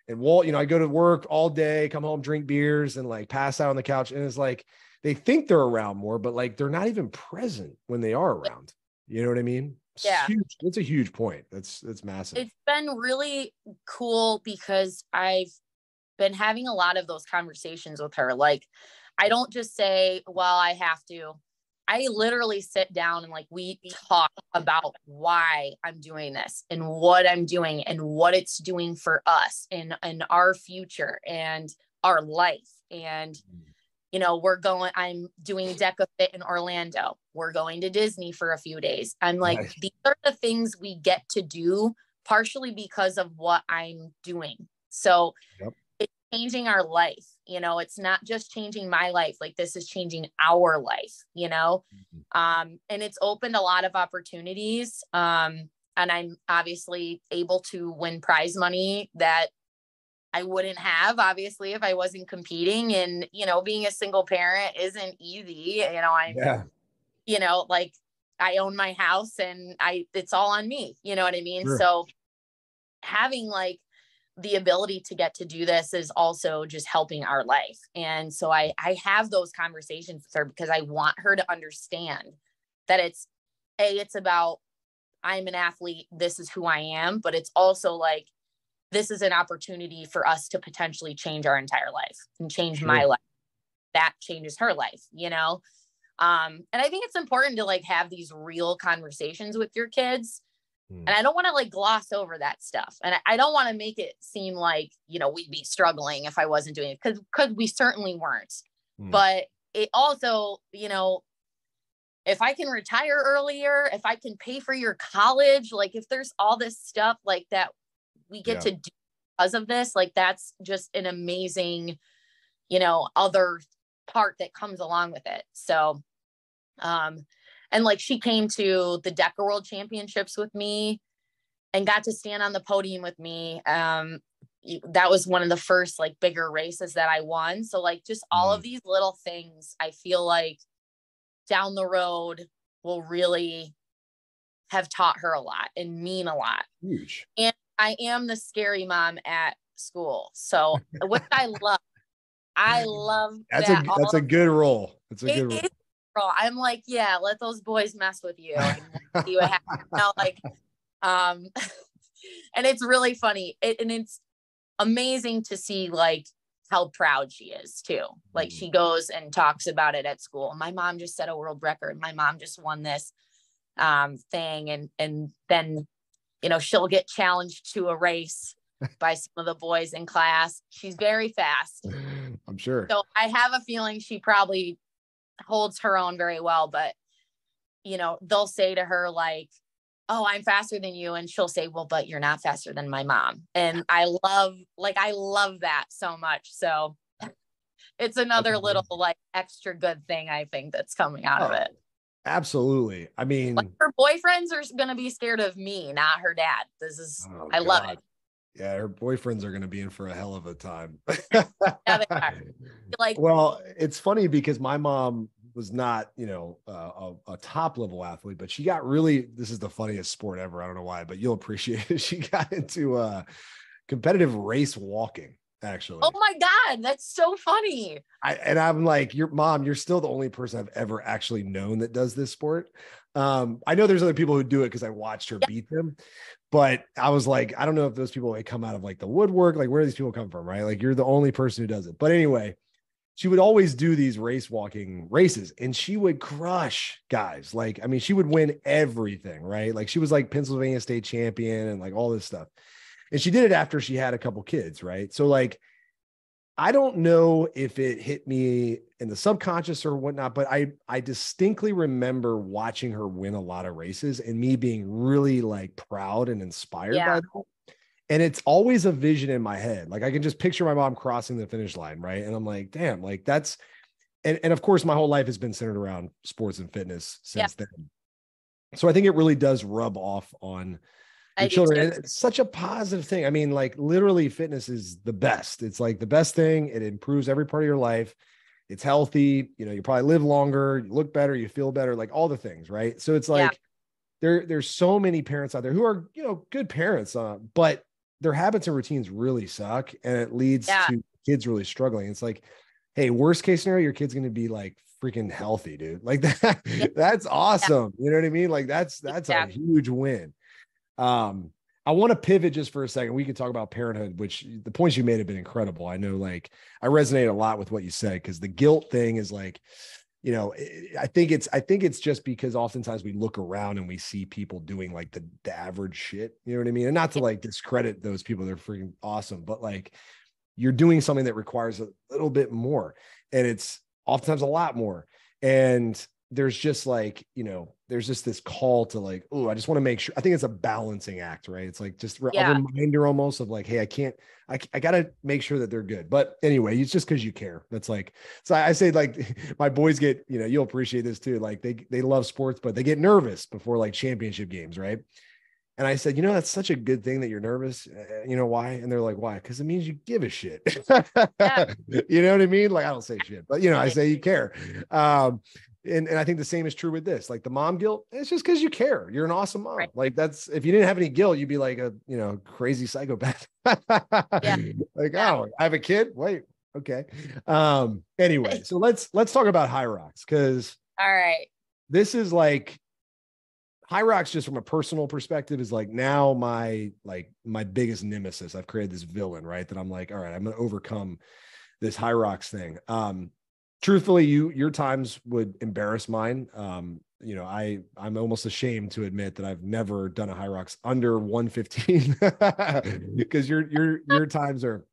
Walt, I go to work all day, come home, drink beers and like pass out on the couch. And it's like, they think they're around more, but like, they're not even present when they are around. You know what I mean? Yeah. Huge. That's a huge point. That's massive. It's been really cool because I've been having a lot of those conversations with her. Like, I don't just say, well, I have to. I literally sit down and like, we talk about why I'm doing this and what I'm doing and what it's doing for us and our future and our life. And, I'm doing Deka Fit in Orlando. We're going to Disney for a few days. I'm like, nice. These are the things we get to do partially because of what I'm doing. So it's changing our life. It's not just changing my life. Like, this is changing our life, and it's opened a lot of opportunities. And I'm obviously able to win prize money that I wouldn't have, obviously, if I wasn't competing. And, being a single parent isn't easy. Like, I own my house and it's all on me. You know what I mean? Sure. So having like the ability to get to do this is also just helping our life. And so I have those conversations with her because I want her to understand that it's about, I'm an athlete, this is who I am, but it's also like, this is an opportunity for us to potentially change our entire life and change my life. That changes her life, And I think it's important to like have these real conversations with your kids. And I don't want to like gloss over that stuff. And I don't want to make it seem like, we'd be struggling if I wasn't doing it, because we certainly weren't. But it also, if I can retire earlier, if I can pay for your college, like if there's all this stuff like that we get to do because of this, like that's just an amazing, other part that comes along with it. So, and like she came to the Deka World Championships with me and got to stand on the podium with me. That was one of the first like bigger races that I won. So like just all of these little things, I feel like down the road will really have taught her a lot and mean a lot. Huge. And I am the scary mom at school. So which I love. I love that's a good role. It's a good role. I'm like, yeah, let those boys mess with you and see what happens. And it's really funny. And it's amazing to see like how proud she is too. Like she goes and talks about it at school. My mom just set a world record. My mom just won this thing. And then, she'll get challenged to a race by some of the boys in class. She's very fast. I'm sure. So I have a feeling she probably holds her own very well, but they'll say to her like, oh, I'm faster than you. And she'll say, well, but you're not faster than my mom. And I love that so much. So it's another little like extra good thing I think that's coming out of it. Absolutely. I mean, like her boyfriends are going to be scared of me, not her dad. I love it. Yeah, her boyfriends are going to be in for a hell of a time. Yeah, they are. Like, well, it's funny because my mom was not, a top level athlete, but she got really, this is the funniest sport ever. I don't know why, but you'll appreciate it. She got into competitive race walking, actually. Oh my God, that's so funny. I'm like, your mom, you're still the only person I've ever actually known that does this sport. I know there's other people who do it because I watched her beat them, but I was like, I don't know if those people like come out of like the woodwork, like where do these people come from, right? Like you're the only person who does it. But anyway, she would always do these race walking races and she would crush guys. Like, I mean, she would win everything, right? Like she was like Pennsylvania state champion and like all this stuff. And she did it after she had a couple kids, right? So like I don't know if it hit me in the subconscious or whatnot, but I distinctly remember watching her win a lot of races and me being really like proud and inspired by that. And it's always a vision in my head. Like I can just picture my mom crossing the finish line. Right. And I'm like, damn, like that's, and of course my whole life has been centered around sports and fitness since then. So I think it really does rub off on your children. And it's such a positive thing. I mean, like literally fitness is the best. It's like the best thing. It improves every part of your life. It's healthy. You know, you probably live longer, you look better, you feel better, like all the things. Right. So it's like, there's so many parents out there who are, you know, good parents, but their habits and routines really suck. And it leads to kids really struggling. It's like, hey, worst case scenario, your kid's going to be like freaking healthy, dude. Like that, that's awesome. You know what I mean? Like that's a huge win. I want to pivot just for a second. We could talk about parenthood, which the points you made have been incredible. I know, like I resonate a lot with what you said, because the guilt thing is like, you know, I think it's just because oftentimes we look around and we see people doing like the average shit, you know what I mean? And not to like discredit those people, they're freaking awesome, but like you're doing something that requires a little bit more, and it's oftentimes a lot more. And there's just like, you know, there's just this call to like, oh, I just want to make sure. I think it's a balancing act, right? It's like just a reminder almost of like, hey, I got to make sure that they're good. But anyway, it's just because you care. That's like, so I say like my boys get, you know, you'll appreciate this too. Like they love sports, but they get nervous before like championship games, right? And I said, you know, that's such a good thing that you're nervous. You know why? And they're like, why? Because it means you give a shit. You know what I mean? Like I don't say shit, but you know, I say you care. And I think the same is true with this. Like the mom guilt, it's just because you care. You're an awesome mom. Right. Like that's, if you didn't have any guilt, you'd be like a, you know, crazy psychopath. Like, oh, I have a kid. Wait, okay. Anyway, so let's talk about Hyrox, because all right, this is like Hyrox, just from a personal perspective, is like now my biggest nemesis. I've created this villain, right? That I'm like, all right, I'm going to overcome this Hyrox thing. Truthfully, your times would embarrass mine. You know, I'm almost ashamed to admit that I've never done a Hyrox under 115 because your times are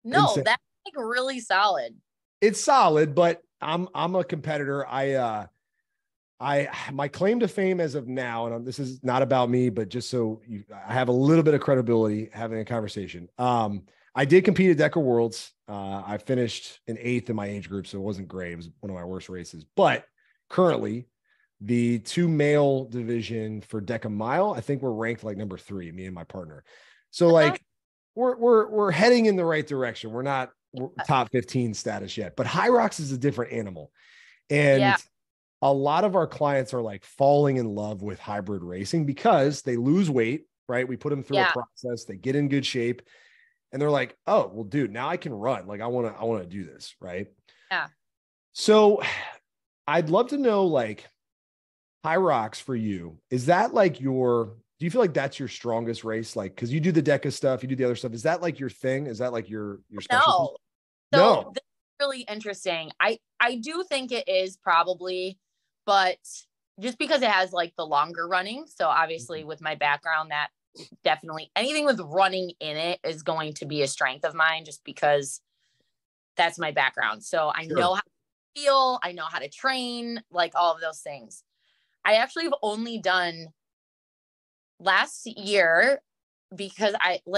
insane. That's like really solid. It's solid, but I'm a competitor. My claim to fame as of now, and this is not about me, but just so I have a little bit of credibility having a conversation. I did compete at Deka Worlds. I finished in 8th in my age group, so it wasn't great. It was one of my worst races. But currently, the 2 male division for Deka Mile, I think we're ranked like number 3, me and my partner. So like we're heading in the right direction. We're not top 15 status yet, but Hyrox is a different animal. And a lot of our clients are like falling in love with hybrid racing because they lose weight, right? We put them through a process, they get in good shape. And they're like, oh, well, dude, now I can run. Like, I want to do this. Right. Yeah. So I'd love to know, like, Hyrox for you, is that like do you feel like that's your strongest race? Like, cause you do the Deka stuff, you do the other stuff. Is that like your thing? Is that like your specialty? No. This is really interesting. I do think it is probably, but just because it has like the longer running. So obviously with my background, that definitely anything with running in it is going to be a strength of mine, just because that's my background. So I know how to feel, I know how to train, like all of those things. I actually have only done last year, because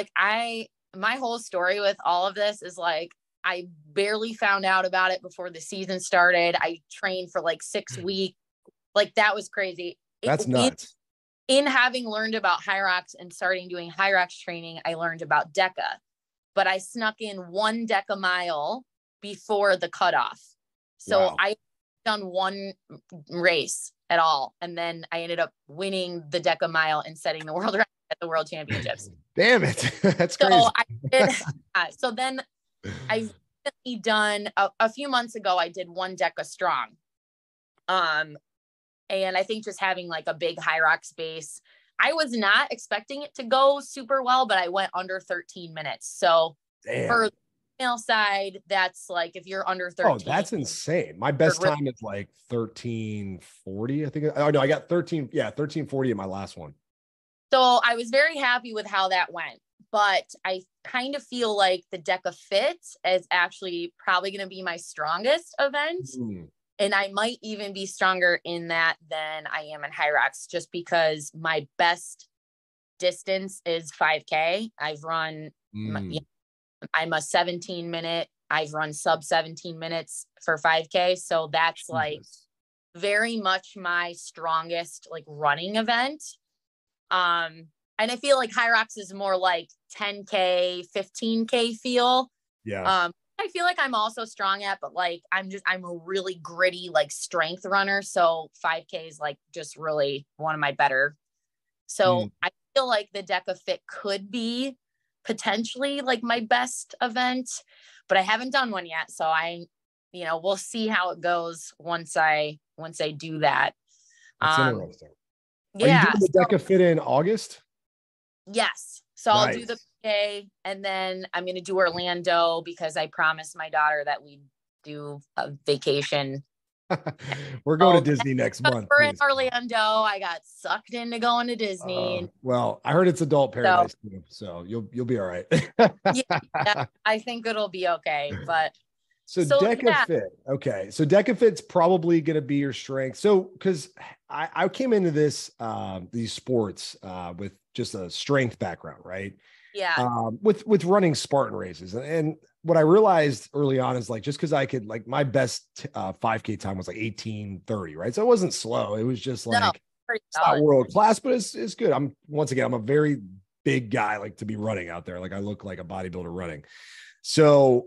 my whole story with all of this is like, I barely found out about it before the season started. I trained for like 6 weeks. Like that was crazy. That's nuts. In having learned about Hyrox and starting doing Hyrox training, I learned about Deka, but I snuck in 1 Deka mile before the cutoff. So I done 1 race at all. And then I ended up winning the Deka mile and setting the world record at the world championships. Damn it. That's crazy. So I did. So then I recently done a few months ago, I did 1 Deka strong. And I think just having like a big Hyrox base, I was not expecting it to go super well, but I went under 13 minutes. So for the male side, that's like, if you're under 13. Oh, that's insane. My best time is like 13:40. I think. Oh no, I got 13. Yeah. 13:40 in my last one. So I was very happy with how that went. but I kind of feel like the Deka Fit is actually probably going to be my strongest event. And I might even be stronger in that than I am in Hyrox, just because my best distance is 5K. I've run, I'm a 17-minute. I've run sub 17 minutes for 5K. So that's like very much my strongest like running event. And I feel like Hyrox is more like 10K, 15K feel. Yeah. I feel like I'm also strong at, but like, I'm a really gritty, like strength runner. So 5K is like just really one of my better. So I feel like the Deka Fit could be potentially like my best event, but I haven't done one yet. So we'll see how it goes once I do that. That's interesting. Yeah. Are you doing the Deka Fit in August? Yes. So I'll do the PK, and then I'm going to do Orlando because I promised my daughter that we'd do a vacation. We're going to Disney next month. We're in Orlando. I got sucked into going to Disney. Well, I heard it's adult paradise too, so you'll be all right. Yeah, I think it'll be okay. But so Deka Fit. Okay. So Deka Fit's probably going to be your strength. So, cause I came into these sports, with just a strength background, right? Yeah. With running Spartan races. And what I realized early on is like, just cause I could like my best 5K time was like 18:30, right? So it wasn't slow. It was just like, it's not world class, but it's good. I'm a very big guy, like to be running out there. Like I look like a bodybuilder running. So,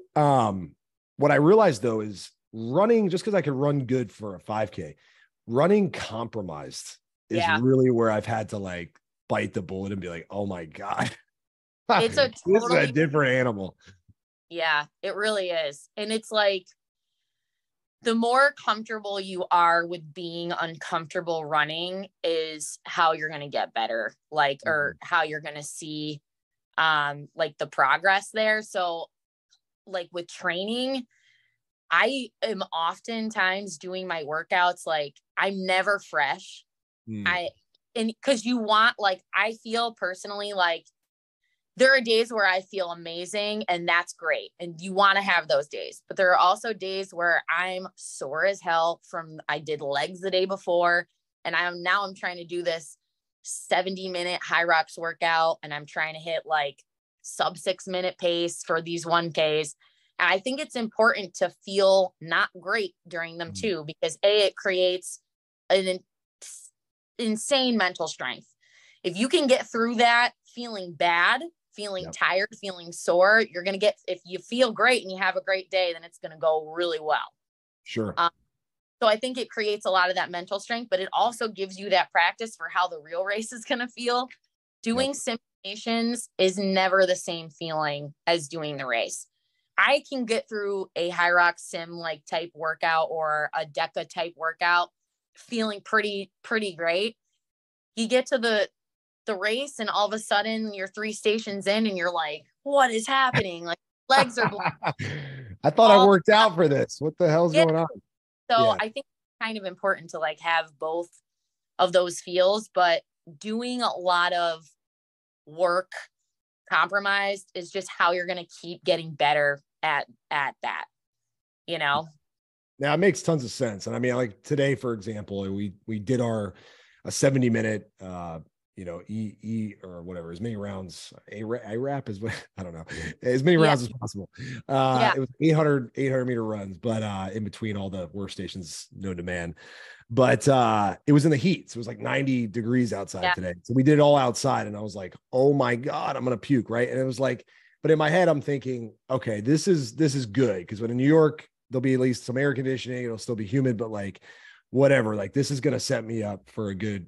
what I realized though is running, just because I could run good for a 5K, running compromised is really where I've had to like bite the bullet and be like, oh my God, this is a different animal. Yeah, it really is. And it's like, the more comfortable you are with being uncomfortable running is how you're going to get better, like, or how you're going to see, like the progress there. So like with training, I am oftentimes doing my workouts, like I'm never fresh. Cause you want, like, I feel personally like there are days where I feel amazing and that's great. And you want to have those days, but there are also days where I'm sore as hell I did legs the day before. And I'm trying to do this 70-minute Hyrox workout. And I'm trying to hit like sub 6-minute pace for these 1Ks. And I think it's important to feel not great during them too, because it creates an insane mental strength. If you can get through that feeling bad, feeling tired, feeling sore, you're going to if you feel great and you have a great day, then it's going to go really well. Sure. So I think it creates a lot of that mental strength, but it also gives you that practice for how the real race is going to feel. Doing simulations is never the same feeling as doing the race. I can get through a Hyrox sim like type workout or a Deka type workout feeling pretty great. You get to the race and all of a sudden you're 3 stations in and you're like, what is happening? Like legs are black. I thought I worked out for this. What the hell's going on? So I think it's kind of important to like have both of those feels, but doing a lot of work compromised is just how you're going to keep getting better at that, you know? Now it makes tons of sense. And I mean, like today, for example, we did a 70-minute, or whatever, as many rounds, a wrap is what, I don't know, as many rounds as possible. It was 800 meter runs, but in between all the work stations known to man. But it was in the heat. So it was like 90 degrees outside today. So we did it all outside and I was like, oh my God, I'm going to puke. Right. And it was like, but in my head, I'm thinking, okay, this is good. Because when in New York, there'll be at least some air conditioning. It'll still be humid, but like, whatever, like this is going to set me up for a good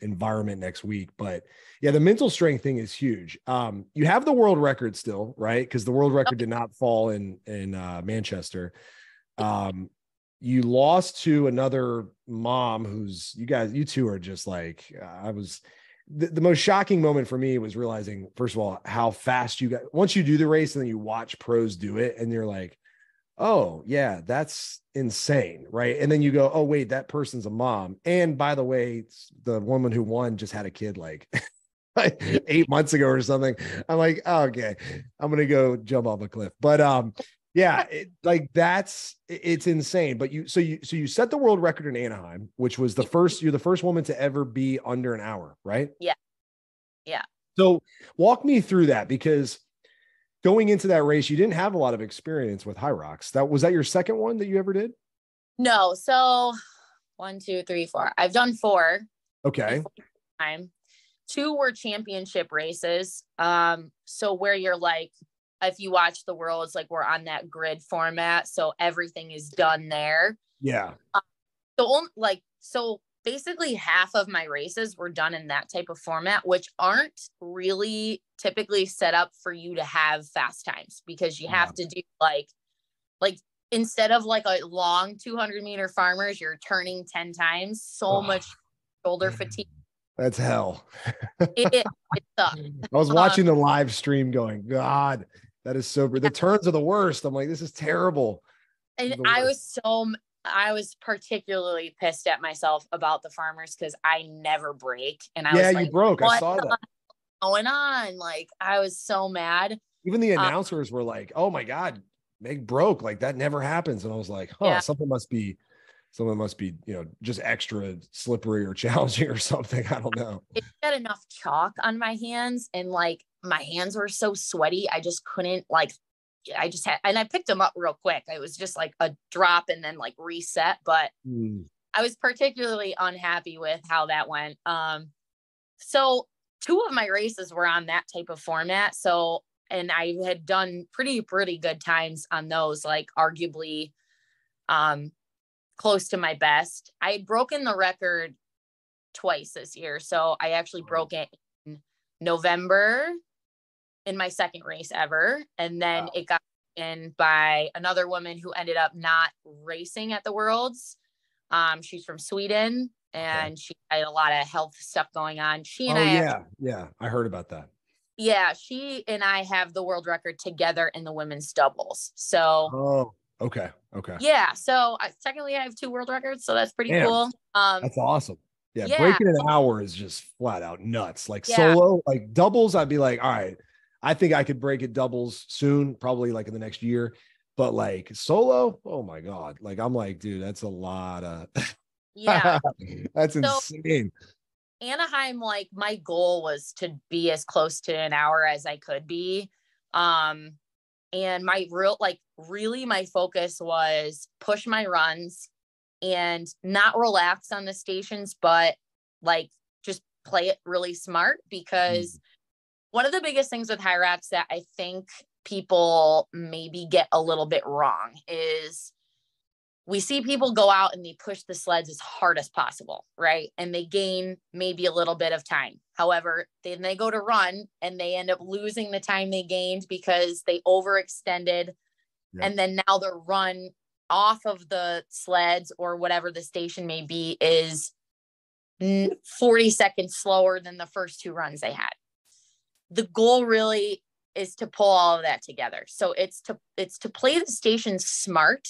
environment next week. But yeah, the mental strength thing is huge. You have the world record still, right? Because the world record did not fall in Manchester. You lost to another mom who's, you two are just like, the most shocking moment for me was realizing, first of all, how fast once you do the race and then you watch pros do it and you're like, oh yeah, that's insane. Right. And then you go, oh wait, that person's a mom. And by the way, the woman who won just had a kid like like 8 months ago or something. I'm like, oh, okay, I'm going to go jump off a cliff. But yeah, it's insane. But you set the world record in Anaheim, which was you're the first woman to ever be under an hour, right? Yeah. Yeah. So walk me through that, because going into that race, you didn't have a lot of experience with Hyrox. Was that your second one that you ever did? No. So 1, 2, 3, 4. I've done 4. Okay. Time. 2 were championship races. So where you're like, if you watch the Worlds, like we're on that grid format, so everything is done there. Yeah. So basically half of my races were done in that type of format, which aren't really typically set up for you to have fast times, because you have to do like instead of like a long 200-meter farmers, you're turning 10 times. So much shoulder fatigue. That's hell. It sucks. I was watching the live stream going, God, that is so the turns are the worst. I'm like, this is terrible. And I was particularly pissed at myself about the farmers, because I never break. And I was like, you broke. I saw that. Going on? Like, I was so mad. Even the announcers were like, oh my God, Meg broke. Like, that never happens. And I was like, something must be, just extra slippery or challenging or something. I don't know. It got enough chalk on my hands, and like my hands were so sweaty. I just couldn't and I picked them up real quick. It was just like a drop and then like reset. But I was particularly unhappy with how that went. So 2 of my races were on that type of format. So, and I had done pretty good times on those, like arguably, close to my best. I had broken the record twice this year. So I actually broke it in November in my second race ever. And then it got in by another woman who ended up not racing at the Worlds. She's from Sweden, and she had a lot of health stuff going on. She and I heard about that. Yeah, she and I have the world record together in the women's doubles. So okay. Yeah, so technically I have 2 world records, so that's pretty cool. That's awesome. Yeah, breaking an hour is just flat out nuts. Like solo, like doubles, I'd be like, all right, I think I could break it doubles soon, probably like in the next year. But like solo, oh my God. Like, I'm like, dude, that's a lot of that's insane. Anaheim, like my goal was to be as close to an hour as I could be. And my my focus was push my runs and not relax on the stations, but like just play it really smart, because one of the biggest things with Hyrox that I think people maybe get a little bit wrong is we see people go out and they push the sleds as hard as possible, right? And they gain maybe a little bit of time. However, then they go to run and they end up losing the time they gained because they overextended. Yep. And then now the run off of the sleds or whatever the station may be is 40 seconds slower than the first 2 runs they had. The goal really is to pull all of that together. So it's to play the station smart.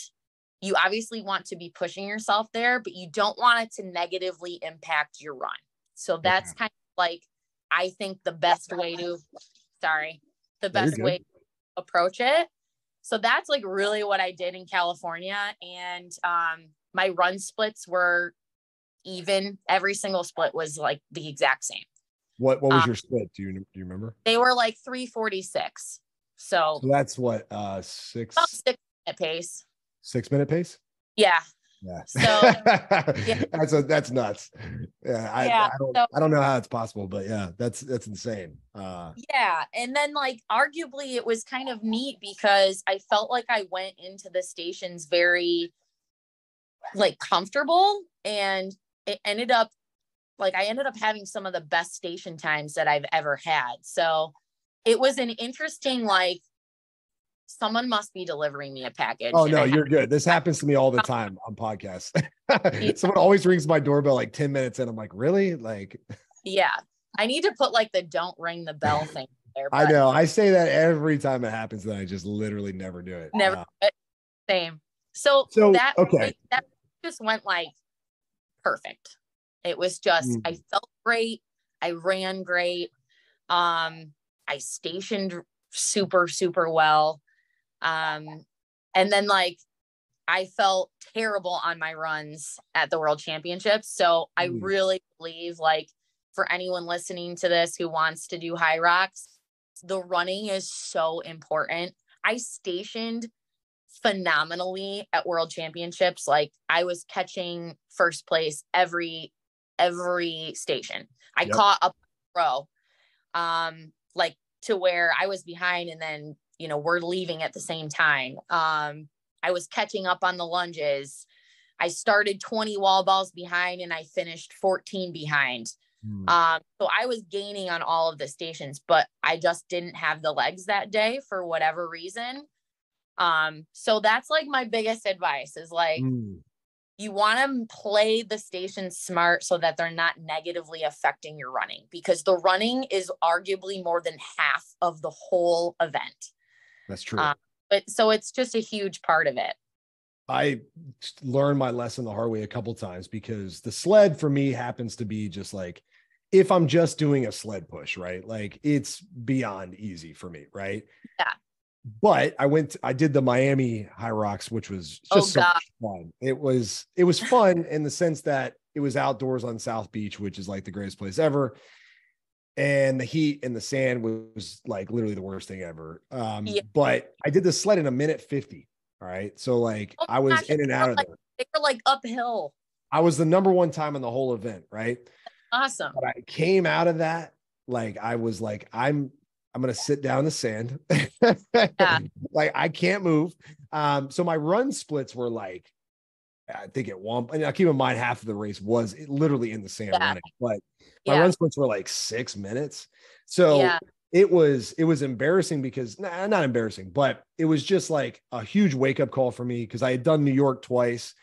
You obviously want to be pushing yourself there, but you don't want it to negatively impact your run. So that's kind of like, I think the best way to approach it. So that's like really what I did in California. And my run splits were even. Every single split was like the exact same. What was your split? Do you remember? They were like 3:46. So that's what, 6 minute pace. 6-minute pace? Yeah. So that's nuts. I don't know how it's possible, but that's insane. And then like arguably it was kind of neat because I felt like I went into the stations very like comfortable, and it ended up like I ended up having some of the best station times that I've ever had. So it was an interesting, like, someone must be delivering me a package. Oh, no, you're good. This happens to me all the time on podcasts. Someone always rings my doorbell like 10 minutes in. I'm like, really? Like, yeah, I need to put like the don't ring the bell thing there. I know. I say that every time it happens, then I just literally never do it. Never. Same. So that just went like perfect. It was just, I felt great. I ran great. I stationed super, super well. And then like, I felt terrible on my runs at the World Championships. So I really believe, like, for anyone listening to this who wants to do Hyrox, the running is so important. I stationed phenomenally at World Championships. Like, I was catching first place every station. I caught up row, like, to where I was behind, and then, you know, we're leaving at the same time. I was catching up on the lunges. I started 20 wall balls behind and I finished 14 behind. So I was gaining on all of the stations, but I just didn't have the legs that day for whatever reason. So that's like my biggest advice is like, you want to play the stations smart so that they're not negatively affecting your running, because the running is arguably more than half of the whole event. That's true. But so it's just a huge part of it. I learned my lesson the hard way a couple times, because the sled for me happens to be just like, if I'm just doing a sled push, right? Like, it's beyond easy for me. Right. Yeah. But I did the Miami Hyrox, which was just so much fun. It was fun in the sense that it was outdoors on South Beach, which is like the greatest place ever. And the heat and the sand was like literally the worst thing ever. But I did the sled in 1:50. All right. So like I was in and out of there. They were like uphill. I was the number one time in the whole event. Right. Awesome. But I came out of that. Like, I was like, I'm going to sit down in the sand. Like, I can't move. So my run splits were like, I think at one, and I keep in mind half of the race was literally in the sand running, but my run splits were like 6 minutes. So it was embarrassing because not embarrassing, but it was just like a huge wake up call for me, because I had done New York twice,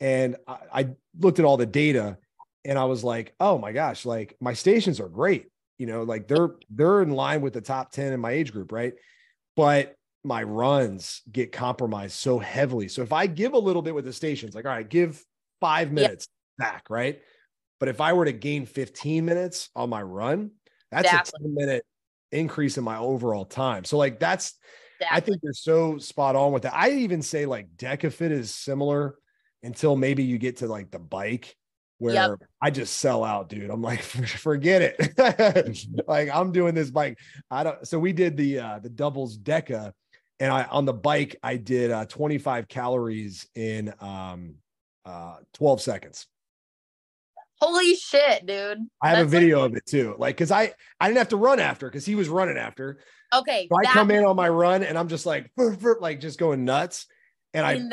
and I looked at all the data and I was like, oh my gosh, like my stations are great. You know, like they're in line with the top 10 in my age group. Right. But my runs get compromised so heavily. So if I give a little bit with the stations, like, all right, give 5 minutes back. Right. But if I were to gain 15 minutes on my run, that's a 10-minute increase in my overall time. So like, I think you're so spot on with that. I even say like Deka Fit is similar until maybe you get to like the bike, where I just sell out, dude. I'm like, forget it. Like, I'm doing this bike. So we did the doubles Deka, and on the bike, I did 25 calories in 12 seconds. Holy shit, dude. I have a video of it too. Like, cause I didn't have to run after, cause he was running after. Okay. So I come in on my run and I'm just like, like just going nuts. And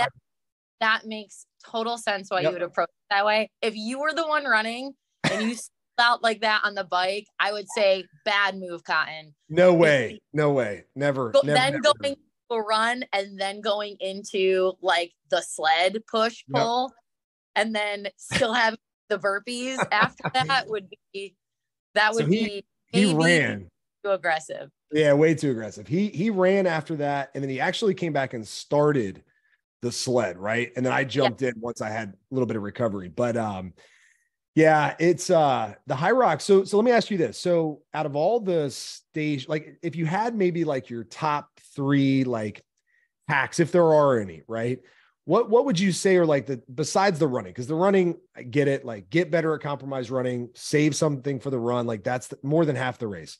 that makes total sense why you would approach it that way. If you were the one running and you out like that on the bike, I would say bad move, Cotton. No way. Never. Going to a run and then going into like the sled push pull, and then still having the burpees after that would be he ran too aggressive. Yeah, way too aggressive. He ran after that, and then he actually came back and started the sled, right? And then I jumped in once I had a little bit of recovery. But it's the Hyrox. So let me ask you this. So out of all the stage, like if you had maybe like your top 3 like hacks, if there are any, right? What would you say are like besides the running? Because the running, I get it, like get better at compromise running, save something for the run. Like that's more than half the race.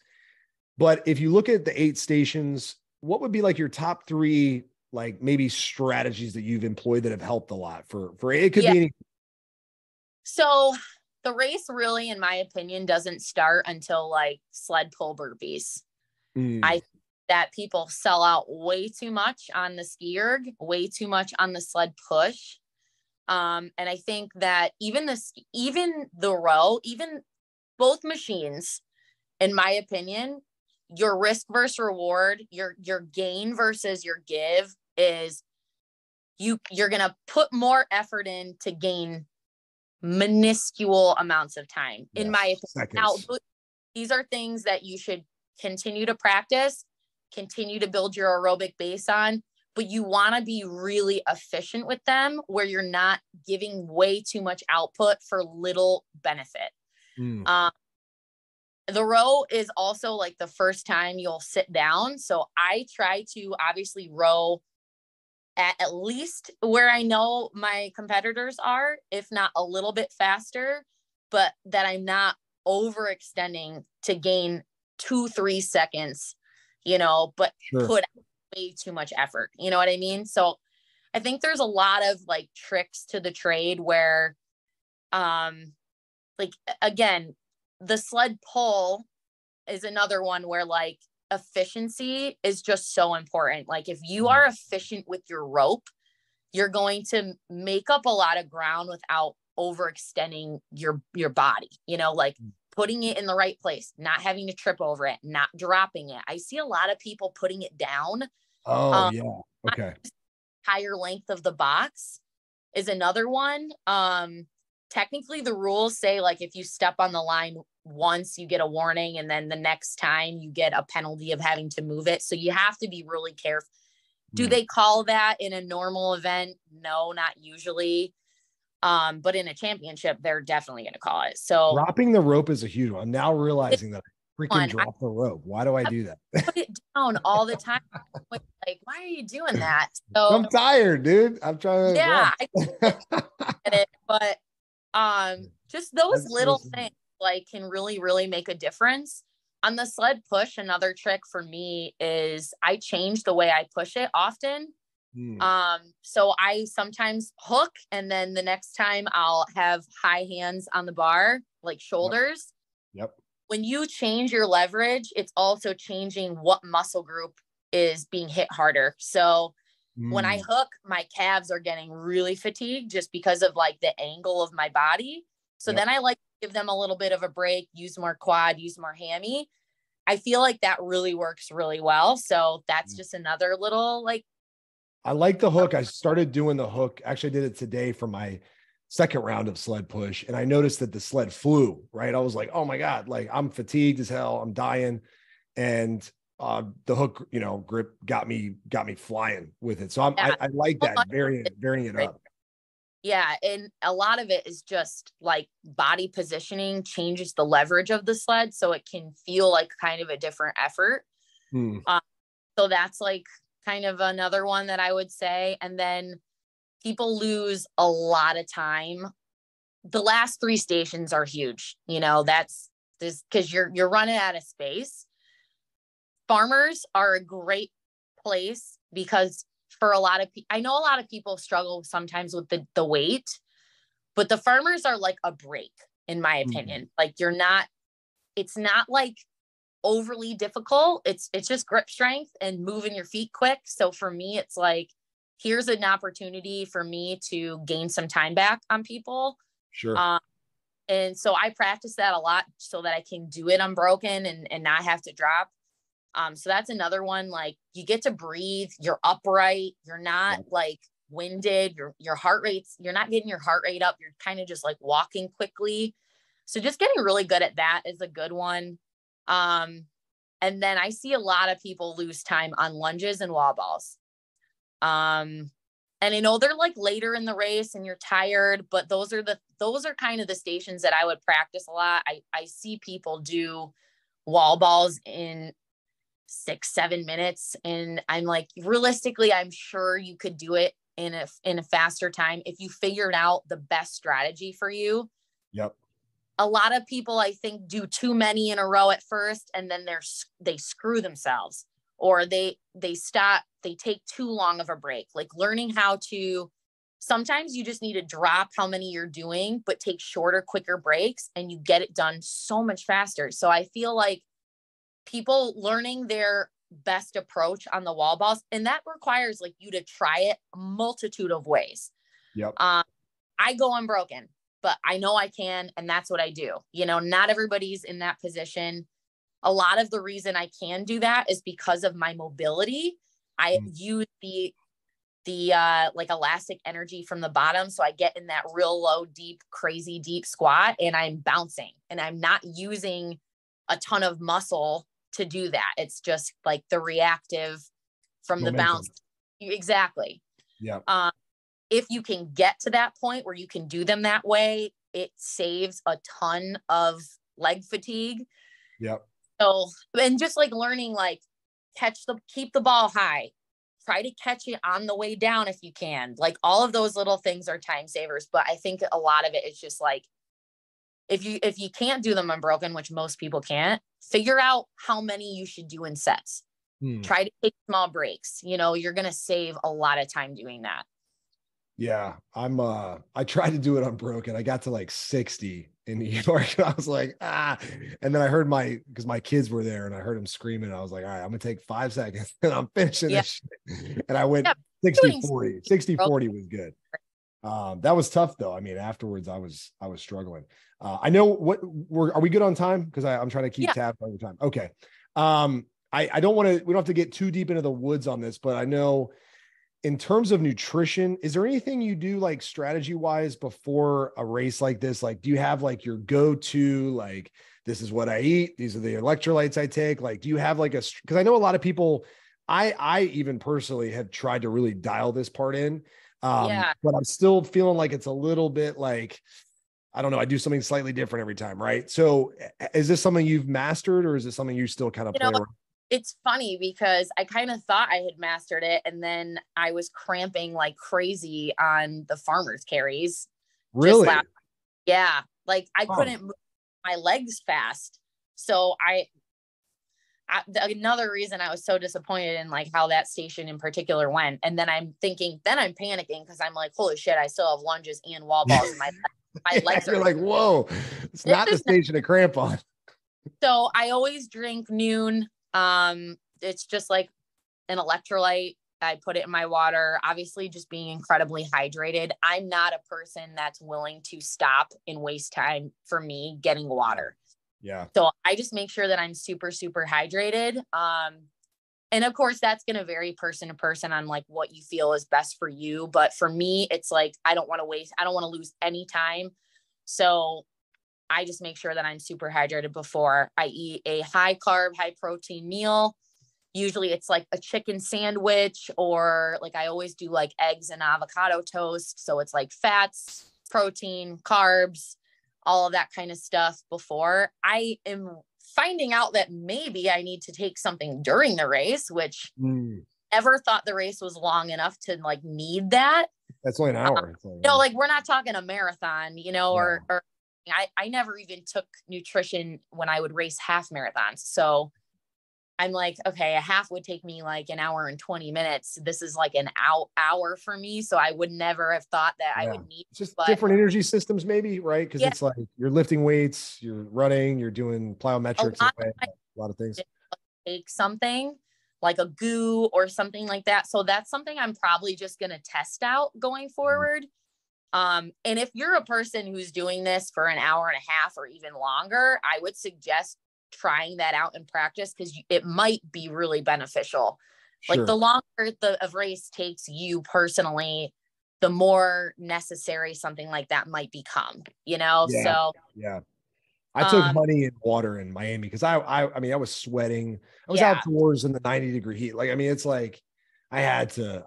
But if you look at the 8 stations, what would be like your top 3, like maybe strategies that you've employed that have helped a lot for it could be any. So the race really, in my opinion, doesn't start until like sled pull burpees. I think that people sell out way too much on the ski erg, way too much on the sled push. And I think that even the row, even both machines, in my opinion, your risk versus reward, your gain versus your give is you're going to put more effort in to gain minuscule amounts of time, in my opinion. Now, these are things that you should continue to practice, continue to build your aerobic base on, but you want to be really efficient with them where you're not giving way too much output for little benefit. The row is also like the first time you'll sit down. So I try to obviously row at least where I know my competitors are, if not a little bit faster, but that I'm not overextending to gain 2-3 seconds, but Sure. put way too much effort. You know what I mean? So I think there's a lot of like tricks to the trade where, like, again, the sled pull is another one where like efficiency is just so important. Like if you are efficient with your rope, you're going to make up a lot of ground without overextending your body, like putting it in the right place, not having to trip over it, not dropping it. I see a lot of people putting it down. Oh, yeah. Okay. Higher length of the box is another one. Technically the rules say like if you step on the line once, you get a warning, and then the next time you get a penalty of having to move it. So you have to be really careful. Do they call that in a normal event? No, not usually. But in a championship, they're definitely going to call it. So dropping the rope is a huge one. I'm now realizing that I freaking drop the rope. Why do I do that? Put it down all the time. Like, why are you doing that? So I'm tired, dude. I'm trying to. Yeah, I get it, but just those little things like can really, really make a difference. On the sled push, another trick for me is I change the way I push it often. So I sometimes hook, and then the next time I'll have high hands on the bar, like shoulders. Yep. When you change your leverage, it's also changing what muscle group is being hit harder. So when I hook, my calves are getting really fatigued just because of like the angle of my body. So then I like to give them a little bit of a break, use more quad, use more hammy. I feel like that really works really well. So that's just another little like. I like the hook. I started doing the hook. Actually, I did it today for my second round of sled push. And I noticed that the sled flew, right? I was like, oh my God, like I'm fatigued as hell. I'm dying. And the hook, grip got me flying with it. So I like that, varying it up. Yeah. And a lot of it is just like body positioning changes the leverage of the sled. So it can feel like kind of a different effort. So that's like kind of another one that I would say. And then people lose a lot of time. The last 3 stations are huge. That's this because you're running out of space. Farmers are a great place because for a lot of people, I know a lot of people struggle sometimes with the weight, but the farmers are like a break, in my opinion. Like it's not like overly difficult. It's just grip strength and moving your feet quick. So for me, it's like, here's an opportunity for me to gain some time back on people. Sure. And so I practice that a lot so that I can do it unbroken and not have to drop. So that's another one. Like you get to breathe, you're upright, you're not like winded, your heart rate's, you're not getting your heart rate up. You're kind of just like walking quickly. So just getting really good at that is a good one. And then I see a lot of people lose time on lunges and wall balls. And I know they're like later in the race and you're tired, but those are kind of the stations that I would practice a lot. I see people do wall balls in 6-7 minutes. And I'm like, realistically, I'm sure you could do it in a faster time if you figured out the best strategy for you. Yep. A lot of people, I think, do too many in a row at first, and then they screw themselves, or they stop, they take too long of a break. Like learning how to, sometimes you just need to drop how many you're doing, but take shorter, quicker breaks, and you get it done so much faster. So I feel like people learning their best approach on the wall balls, and that requires like you to try it a multitude of ways. Yep. I go unbroken, but I know I can, and that's what I do. Not everybody's in that position. A lot of the reason I can do that is because of my mobility. I use the like elastic energy from the bottom. So I get in that real low, deep, crazy deep squat, and I'm bouncing, and I'm not using a ton of muscle to do that. It's just like the reactive from the bounce. Exactly. Yeah. If you can get to that point where you can do them that way, it saves a ton of leg fatigue. Yep. So, and just like learning, like keep the ball high, try to catch it on the way down if you can. Like all of those little things are time savers. But I think a lot of it is just like, if you can't do them unbroken, which most people can't, figure out how many you should do in sets. Try to take small breaks. You know, you're going to save a lot of time doing that. Yeah. I tried to do it unbroken. I got to like 60 in New York. And I was like, and then I heard because my kids were there and I heard them screaming. I was like, all right, I'm going to take 5 seconds and I'm finishing this shit. And I went 60-40. 60-40 was good. That was tough though. I mean, afterwards I was struggling. I know are we good on time? Cause I'm trying to keep tabs on your time. Okay. I don't want to, we don't have to get too deep into the woods on this, but I know in terms of nutrition, is there anything you do like strategy wise before a race like this? Like, do you have like your go-to, like, this is what I eat, these are the electrolytes I take? Like, do you have like cause I know a lot of people, I even personally have tried to really dial this part in. But I'm still feeling like it's a little bit like, I don't know, I do something slightly different every time. Right. So is this something you've mastered or is it something you still kind of play around? It's funny because I kind of thought I had mastered it. And then I was cramping like crazy on the farmer's carries. Really? Yeah. Like I couldn't move my legs fast. So another reason I was so disappointed in like how that station in particular went. And then I'm panicking because I'm like, holy shit, I still have lunges and wall balls in my legs. You're like, whoa, it's not the station to cramp on. So I always drink Noon. It's just like an electrolyte. I put it in my water, obviously just being incredibly hydrated. I'm not a person that's willing to stop and waste time for me getting water. Yeah. So I just make sure that I'm super, super hydrated. And of course that's going to vary person to person on like what you feel is best for you. But for me, it's like, I don't want to lose any time. So I just make sure that I'm super hydrated before I eat a high carb, high protein meal. Usually it's like a chicken sandwich, or like I always do like eggs and avocado toast. So it's like fats, protein, carbs, all of that kind of stuff before. I am finding out that maybe I need to take something during the race, which never thought the race was long enough to like need that. That's only an hour. Like we're not talking a marathon, or I never even took nutrition when I would race half marathons. So I'm like, okay, a half would take me like an hour and 20 minutes. This is like an hour for me. So I would never have thought that I would need just different energy systems maybe, right? Because it's like you're lifting weights, you're running, you're doing plyometrics, a lot of things. Take something like a goo or something like that. So that's something I'm probably just going to test out going forward. And if you're a person who's doing this for an hour and a half or even longer, I would suggest trying that out in practice because it might be really beneficial. Sure. Like the longer the race takes you personally, the more necessary something like that might become, So I took honey and water in Miami because I mean, I was sweating. I was outdoors in the 90-degree heat. Like, I mean, it's like I had to,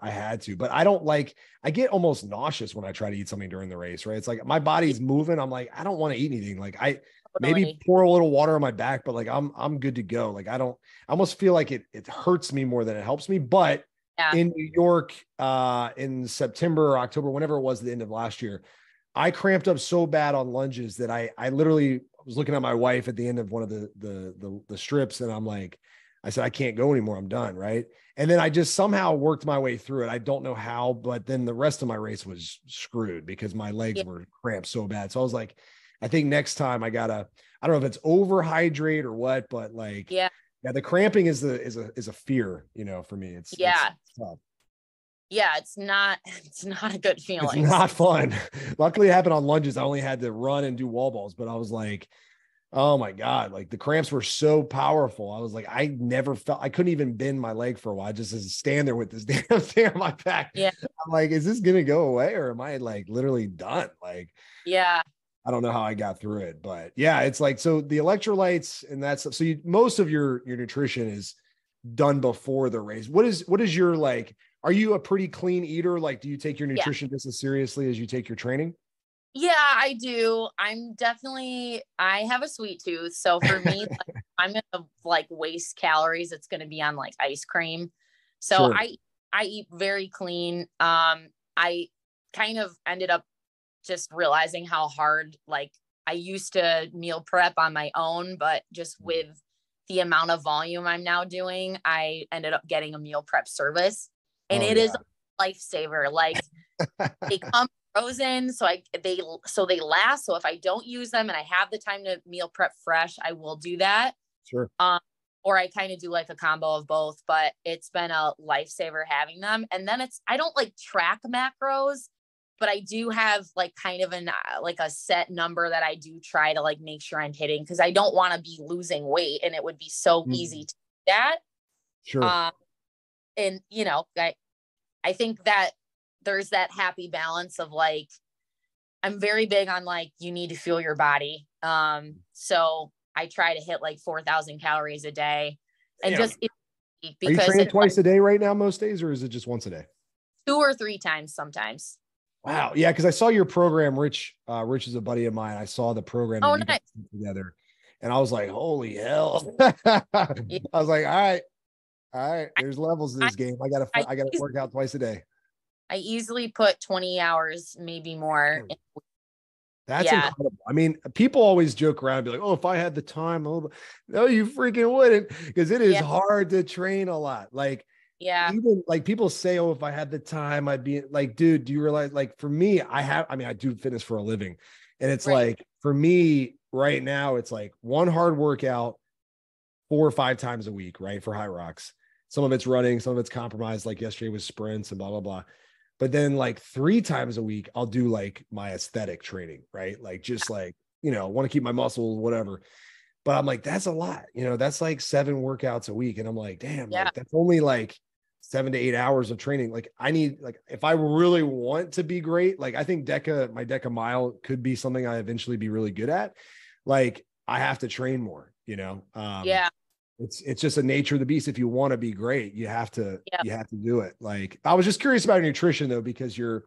but I get almost nauseous when I try to eat something during the race, right? It's like my body's moving. I'm like, I don't want to eat anything. Like maybe pour a little water on my back, but like, I'm good to go. Like, I almost feel like it hurts me more than it helps me. But in New York, in September or October, whenever it was the end of last year, I cramped up so bad on lunges that I literally was looking at my wife at the end of one of the strips. And I'm like, I said, I can't go anymore. I'm done. Right. And then I just somehow worked my way through it. I don't know how, but then the rest of my race was screwed because my legs were cramped so bad. So I was like, I think next time I don't know if it's overhydrate or what, but like, the cramping is a fear, for me. It's tough. Yeah, it's not a good feeling. It's not fun. Luckily it happened on lunges. I only had to run and do wall balls, but I was like, oh my God, like the cramps were so powerful. I was like, I couldn't even bend my leg for a while. I just stand there with this damn thing on my back. Yeah. I'm like, is this going to go away or am I like literally done? Like, I don't know how I got through it, but it's like, so the electrolytes and so most of your nutrition is done before the race. What is your, like, are you a pretty clean eater? Like, do you take your nutrition just as seriously as you take your training? Yeah, I do. I have a sweet tooth. So for me, I'm going to like waste calories, it's going to be on like ice cream. So Sure. I eat very clean. I kind of ended up just realizing how hard, like I used to meal prep on my own, but just with the amount of volume I'm now doing, I ended up getting a meal prep service, and it is a lifesaver. Like they come frozen, so they last. So if I don't use them and I have the time to meal prep fresh, I will do that. Sure. Or I kind of do like a combo of both, but it's been a lifesaver having them. And then I don't like track macros, but I do have like kind of like a set number that I do try to like make sure I'm hitting, because I don't want to be losing weight, and it would be so easy to do that. Sure. And you know, I think that there's that happy balance of like, I'm very big on like, you need to fuel your body. So I try to hit like 4,000 calories a day. And Damn. just are you training twice a day right now most days, or is it just once a day? 2 or 3 times sometimes. Wow. Yeah. Cause I saw your program, Rich is a buddy of mine. I saw the program that you guys put together, and I was like, holy hell. I was like, all right. There's levels to this game. I gotta work out twice a day. I easily put 20 hours, maybe more. That's incredible. I mean, people always joke around and be like, oh, if I had the time, no, you freaking wouldn't, because it is hard to train a lot. Like, even like people say, oh, if I had the time, I'd be like, dude, do you realize, like, for me, I do fitness for a living. And it's like, for me right now, it's like one hard workout 4 or 5 times a week, right? For Hyrox. Some of it's running, some of it's compromised. Like yesterday was sprints and blah, blah, blah. But then like 3 times a week, I'll do like my aesthetic training, right? Like, just like, want to keep my muscles, whatever. But I'm like, that's a lot, that's like 7 workouts a week. And I'm like, damn, like that's only like 7 to 8 hours of training. Like I need, like, if I really want to be great, like I think my Deka mile could be something I eventually be really good at. Like I have to train more, It's just a nature of the beast. If you want to be great, you have to do it. Like, I was just curious about nutrition though, because your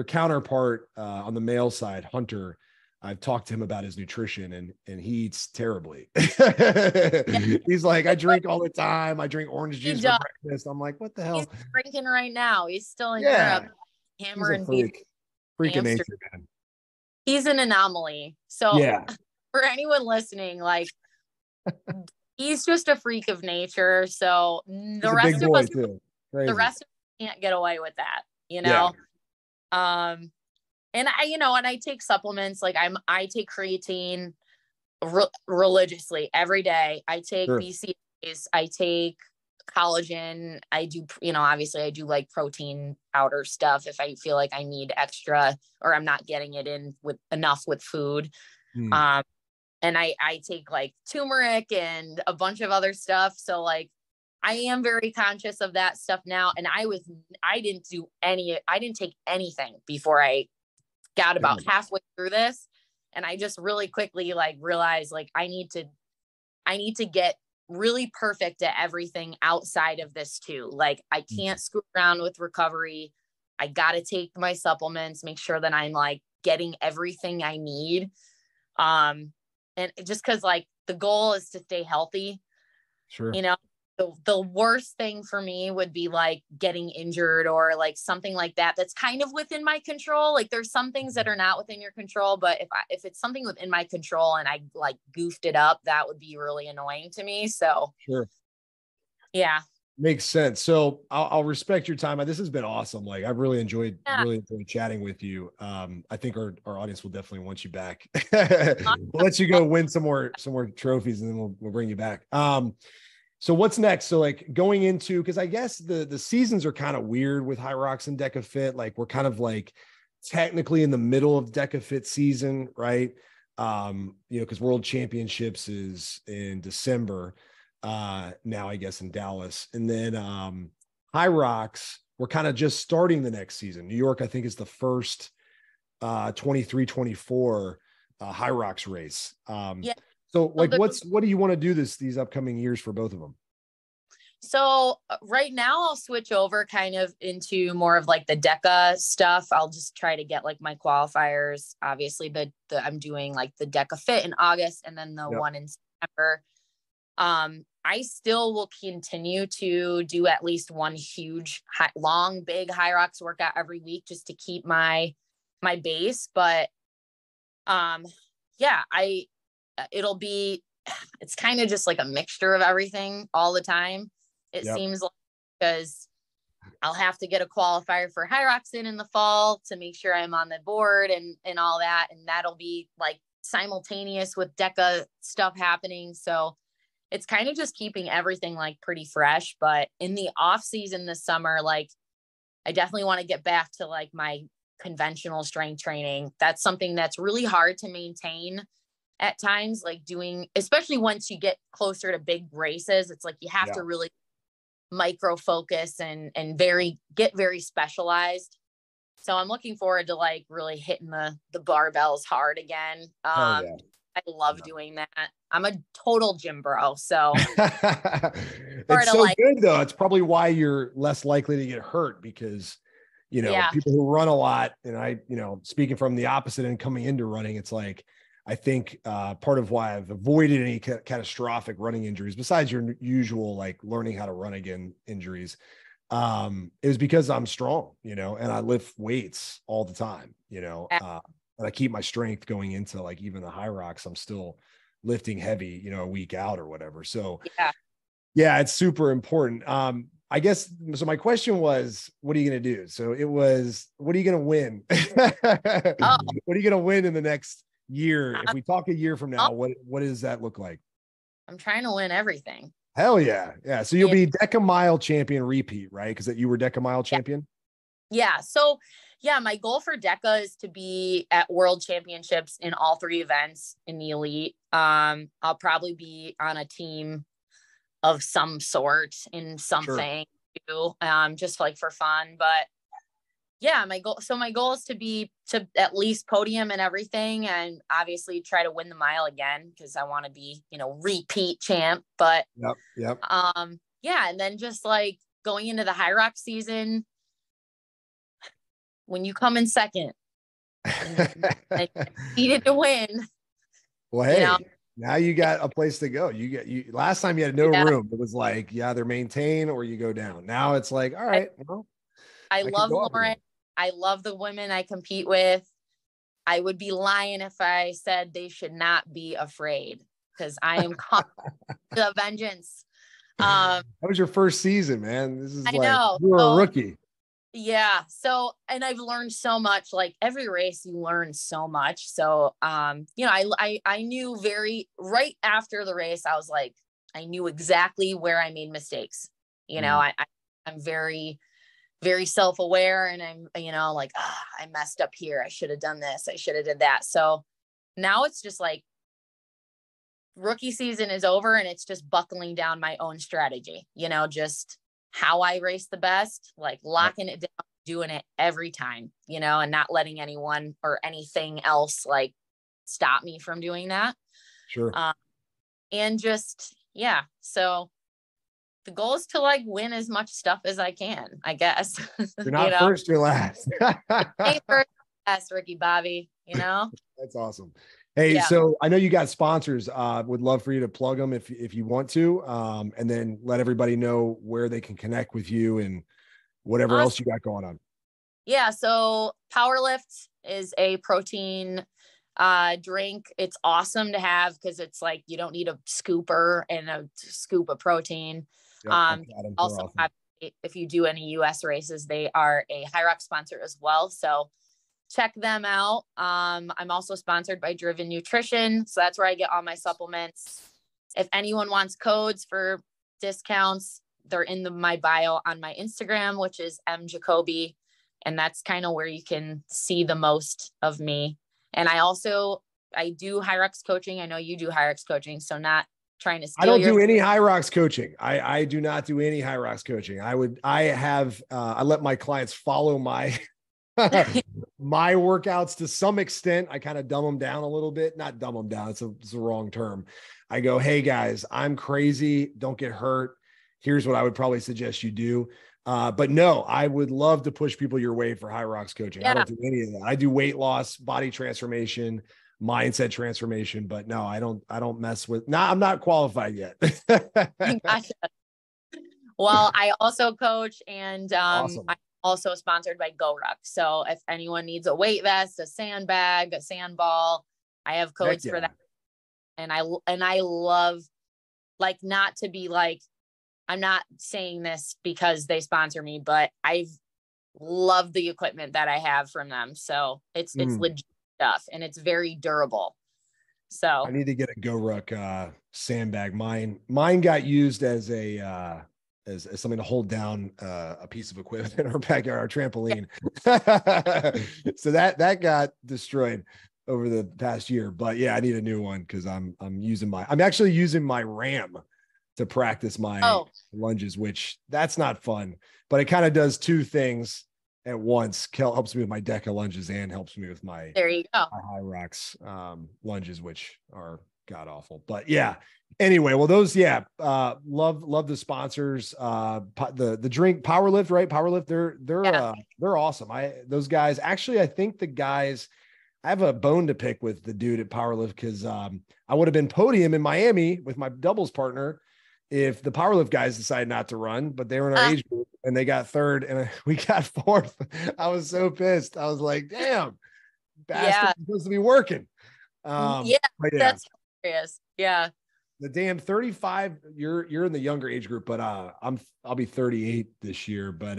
counterpart on the male side, Hunter, I've talked to him about his nutrition, and he eats terribly. He's like, I drink all the time. I drink orange juice for breakfast. I'm like, what the hell? He's drinking right now. He's still in Europe. He's a freak of nature, man. He's an anomaly. So for anyone listening, like, he's just a freak of nature. So the rest of us can't get away with that, And I take supplements. Like I take creatine religiously every day. I take BCAAs. I take collagen. I do, obviously I do like protein powder stuff if I feel like I need extra, or I'm not getting it in with enough with food. And I take like turmeric and a bunch of other stuff. So like, I am very conscious of that stuff now. And I didn't take anything before I got about halfway through this. And I just really quickly like realized like, I need to get really perfect at everything outside of this too. Like I can't screw around with recovery. I got to take my supplements, make sure that I'm like getting everything I need. And just cause like the goal is to stay healthy, the worst thing for me would be like getting injured or like something like that. That's kind of within my control. Like there's some things that are not within your control, but if it's something within my control and I like goofed it up, that would be really annoying to me. So makes sense. So I'll respect your time. This has been awesome. Like I've really enjoyed chatting with you. I think our audience will definitely want you back. We'll let you go win some more trophies, and then we'll bring you back. So what's next? So like going into, because I guess the seasons are kind of weird with Hyrox and Deka Fit. Like we're kind of like technically in the middle of Deka Fit season, right? Because World Championships is in December. Now I guess in Dallas, and then Hyrox, we're kind of just starting the next season. New York, I think, is the first 23-24 Hyrox race. So like, what do you want to do these upcoming years for both of them? So right now I'll switch over kind of into more of like the Deka stuff. I'll just try to get like my qualifiers. Obviously I'm doing like the Deka Fit in August, and then the one in September. I still will continue to do at least one huge, long, big Hyrox workout every week just to keep my base. But yeah, it's kind of just like a mixture of everything all the time. It seems like, because I'll have to get a qualifier for Hyrox in the fall to make sure I'm on the board and all that. And that'll be like simultaneous with Deka stuff happening. So it's kind of just keeping everything like pretty fresh. But in the off season this summer, like I definitely want to get back to like my conventional strength training. That's something that's really hard to maintain at times, like doing, especially once you get closer to big races. It's like you have to really micro focus and get very specialized. So I'm looking forward to like really hitting the barbells hard again. I love doing that. I'm a total gym bro. So it's so good though. It's probably why you're less likely to get hurt, because, you know, people who run a lot, and I, you know, speaking from the opposite and coming into running, it's like, I think part of why I've avoided any catastrophic running injuries, besides your usual, like learning how to run again injuries, is because I'm strong, you know, and I lift weights all the time, you know, and I keep my strength going into like even the Hyrox. I'm still lifting heavy, you know, a week out or whatever. So yeah, it's super important. I guess, so my question was, what are you going to do? So it was, what are you going to win? What are you going to win in the next year? If we talk a year from now, what does that look like? I'm trying to win everything. Hell yeah. Yeah. So you'll be Deka Mile champion repeat, right? Because that you were Deka Mile champion. Yeah. So yeah, my goal for Deka is to be at world championships in all 3 events in the elite. I'll probably be on a team of some sort in something too, just like for fun. But yeah, my goal is to at least podium and everything, and obviously try to win the mile again, because I want to be, you know, repeat champ. But yeah, and then just like going into the Hyrox season, when you come in second, I needed to win. Well, hey, you know? Now you got a place to go. You last time you had no room. It was like you either maintain or you go down. Now it's like, all right, well, I love Lauren. I love the women I compete with. I would be lying if I said they should not be afraid, because I am the vengeance. That was your first season, man. This is, I know. You were a rookie. Yeah. So, and I've learned so much. Like every race, you learn so much. So, you know, I knew right after the race, I was like, I knew exactly where I made mistakes. You know, I'm very, very self-aware, and I'm, you know, like, I messed up here. I should have done this. I should have did that. So now it's just like rookie season is over, and it's just buckling down my own strategy, you know, just how I race the best, like locking it down, doing it every time, you know, and not letting anyone or anything else like stop me from doing that. Sure. And just, yeah. So the goal is to like win as much stuff as I can, I guess. You're not first, you're last. Hey, first, last, Ricky Bobby, you know? That's awesome. Hey, so I know you got sponsors. Would love for you to plug them if you want to, and then let everybody know where they can connect with you and whatever else you got going on. Yeah. So Powerlift is a protein drink. It's awesome to have, because it's like you don't need a scooper and a scoop of protein. Also, if you do any US races, they are a Hyrox sponsor as well. So check them out. I'm also sponsored by Driven Nutrition. So that's where I get all my supplements. If anyone wants codes for discounts, they're in my bio on my Instagram, which is Meg Jacoby. And that's kind of where you can see the most of me. And I do Hyrox coaching. I know you do Hyrox coaching, so not trying to steal. I don't do any Hyrox coaching. I do not do any Hyrox coaching. I let my clients follow my my workouts to some extent. I kind of dumb them down a little bit, not dumb them down. It's the wrong term. I go, hey guys, I'm crazy. Don't get hurt. Here's what I would probably suggest you do. But no, I would love to push people your way for Hyrox coaching. I don't do any of that. I do weight loss, body transformation. mindset transformation. But no, I don't mess with. No, I'm not qualified yet. Gotcha. Well, I also coach, and Awesome. I'm also sponsored by Go Ruck. So if anyone needs a weight vest, a sandbag, a sand ball, I have codes for that. And I love, like, not to be like, I'm not saying this because they sponsor me, but I've loved the equipment that I have from them. So it's legit stuff, and it's very durable. So I need to get a Go Ruck sandbag. Mine got used as a as something to hold down a piece of equipment in our backyard, our trampoline. So that got destroyed over the past year. But yeah, I need a new one because I'm actually using my RAM to practice my lunges, which that's not fun, but it kind of does two things at once. Helps me with my Deka lunges and helps me with my there you go. Hyrox lunges, which are god awful. But yeah. Anyway, well, those, love the sponsors. The drink Powerlift, right? Powerlift, they're awesome. Those guys, actually, I think the guys, I have a bone to pick with the dude at Powerlift because I would have been podium in Miami with my doubles partner if the Powerlift guys decided not to run, but they were in our age group and they got third and we got fourth. I was so pissed. I was like, damn, bastard, supposed to be working. That's hilarious. Yeah. The damn 35, you're in the younger age group, but I'll be 38 this year. But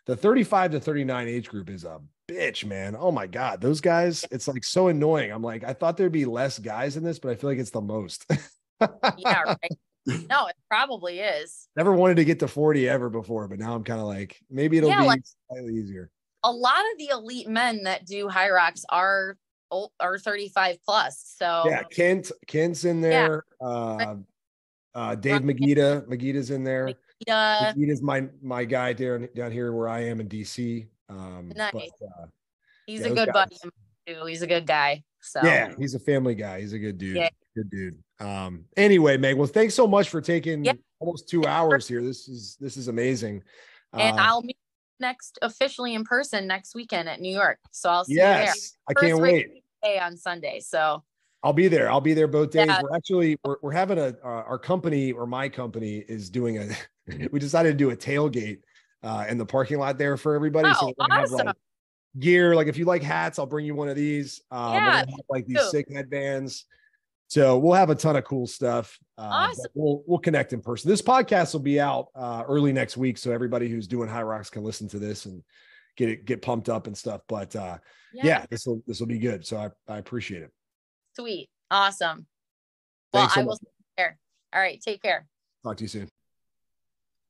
the 35 to 39 age group is a bitch, man. Oh my God. Those guys, it's like so annoying. I'm like, I thought there'd be less guys in this, but I feel like it's the most. Yeah, right. No, it probably is. Never wanted to get to 40 ever before, but now I'm kind of like, maybe it'll be slightly easier. A lot of the elite men that do Hyrox are 35 plus. So yeah, Kent's in there. Dave Megita's in there. Megita's my guy down here where I am in DC. Nice. But, he's a good buddy too. He's a good guy. So yeah, he's a family guy. He's a good dude. Yeah. Good dude. Anyway, Meg, well, thanks so much for taking almost 2 hours here. This is amazing. And I'll meet officially in person next weekend at New York. So I'll see you there. I can't wait. On Sunday. So I'll be there. I'll be there both days. We're having our company, or my company is doing we decided to do a tailgate in the parking lot there for everybody. Oh, so we're gonna awesome. Have like gear. Like if you like hats, I'll bring you one of these. We're gonna have like these sick headbands. So we'll have a ton of cool stuff. Awesome. We'll connect in person. This podcast will be out early next week, so everybody who's doing Hyrox can listen to this and get pumped up and stuff. But this will be good. So I appreciate it. Sweet. Awesome. Well, I will see you there. All right. Take care. Talk to you soon.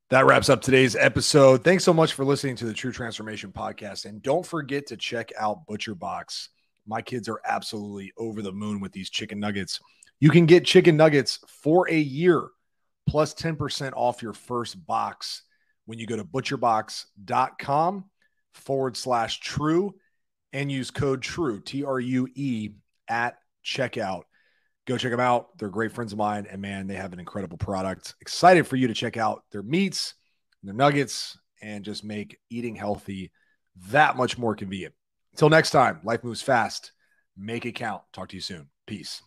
That wraps up today's episode. Thanks so much for listening to the True Transformation Podcast. And don't forget to check out Butcher Box. My kids are absolutely over the moon with these chicken nuggets. You can get chicken nuggets for a year plus 10% off your first box when you go to butcherbox.com/true and use code TRUE, TRUE, at checkout. Go check them out. They're great friends of mine, and man, they have an incredible product. Excited for you to check out their meats, their nuggets, and just make eating healthy that much more convenient. Until next time, life moves fast. Make it count. Talk to you soon. Peace.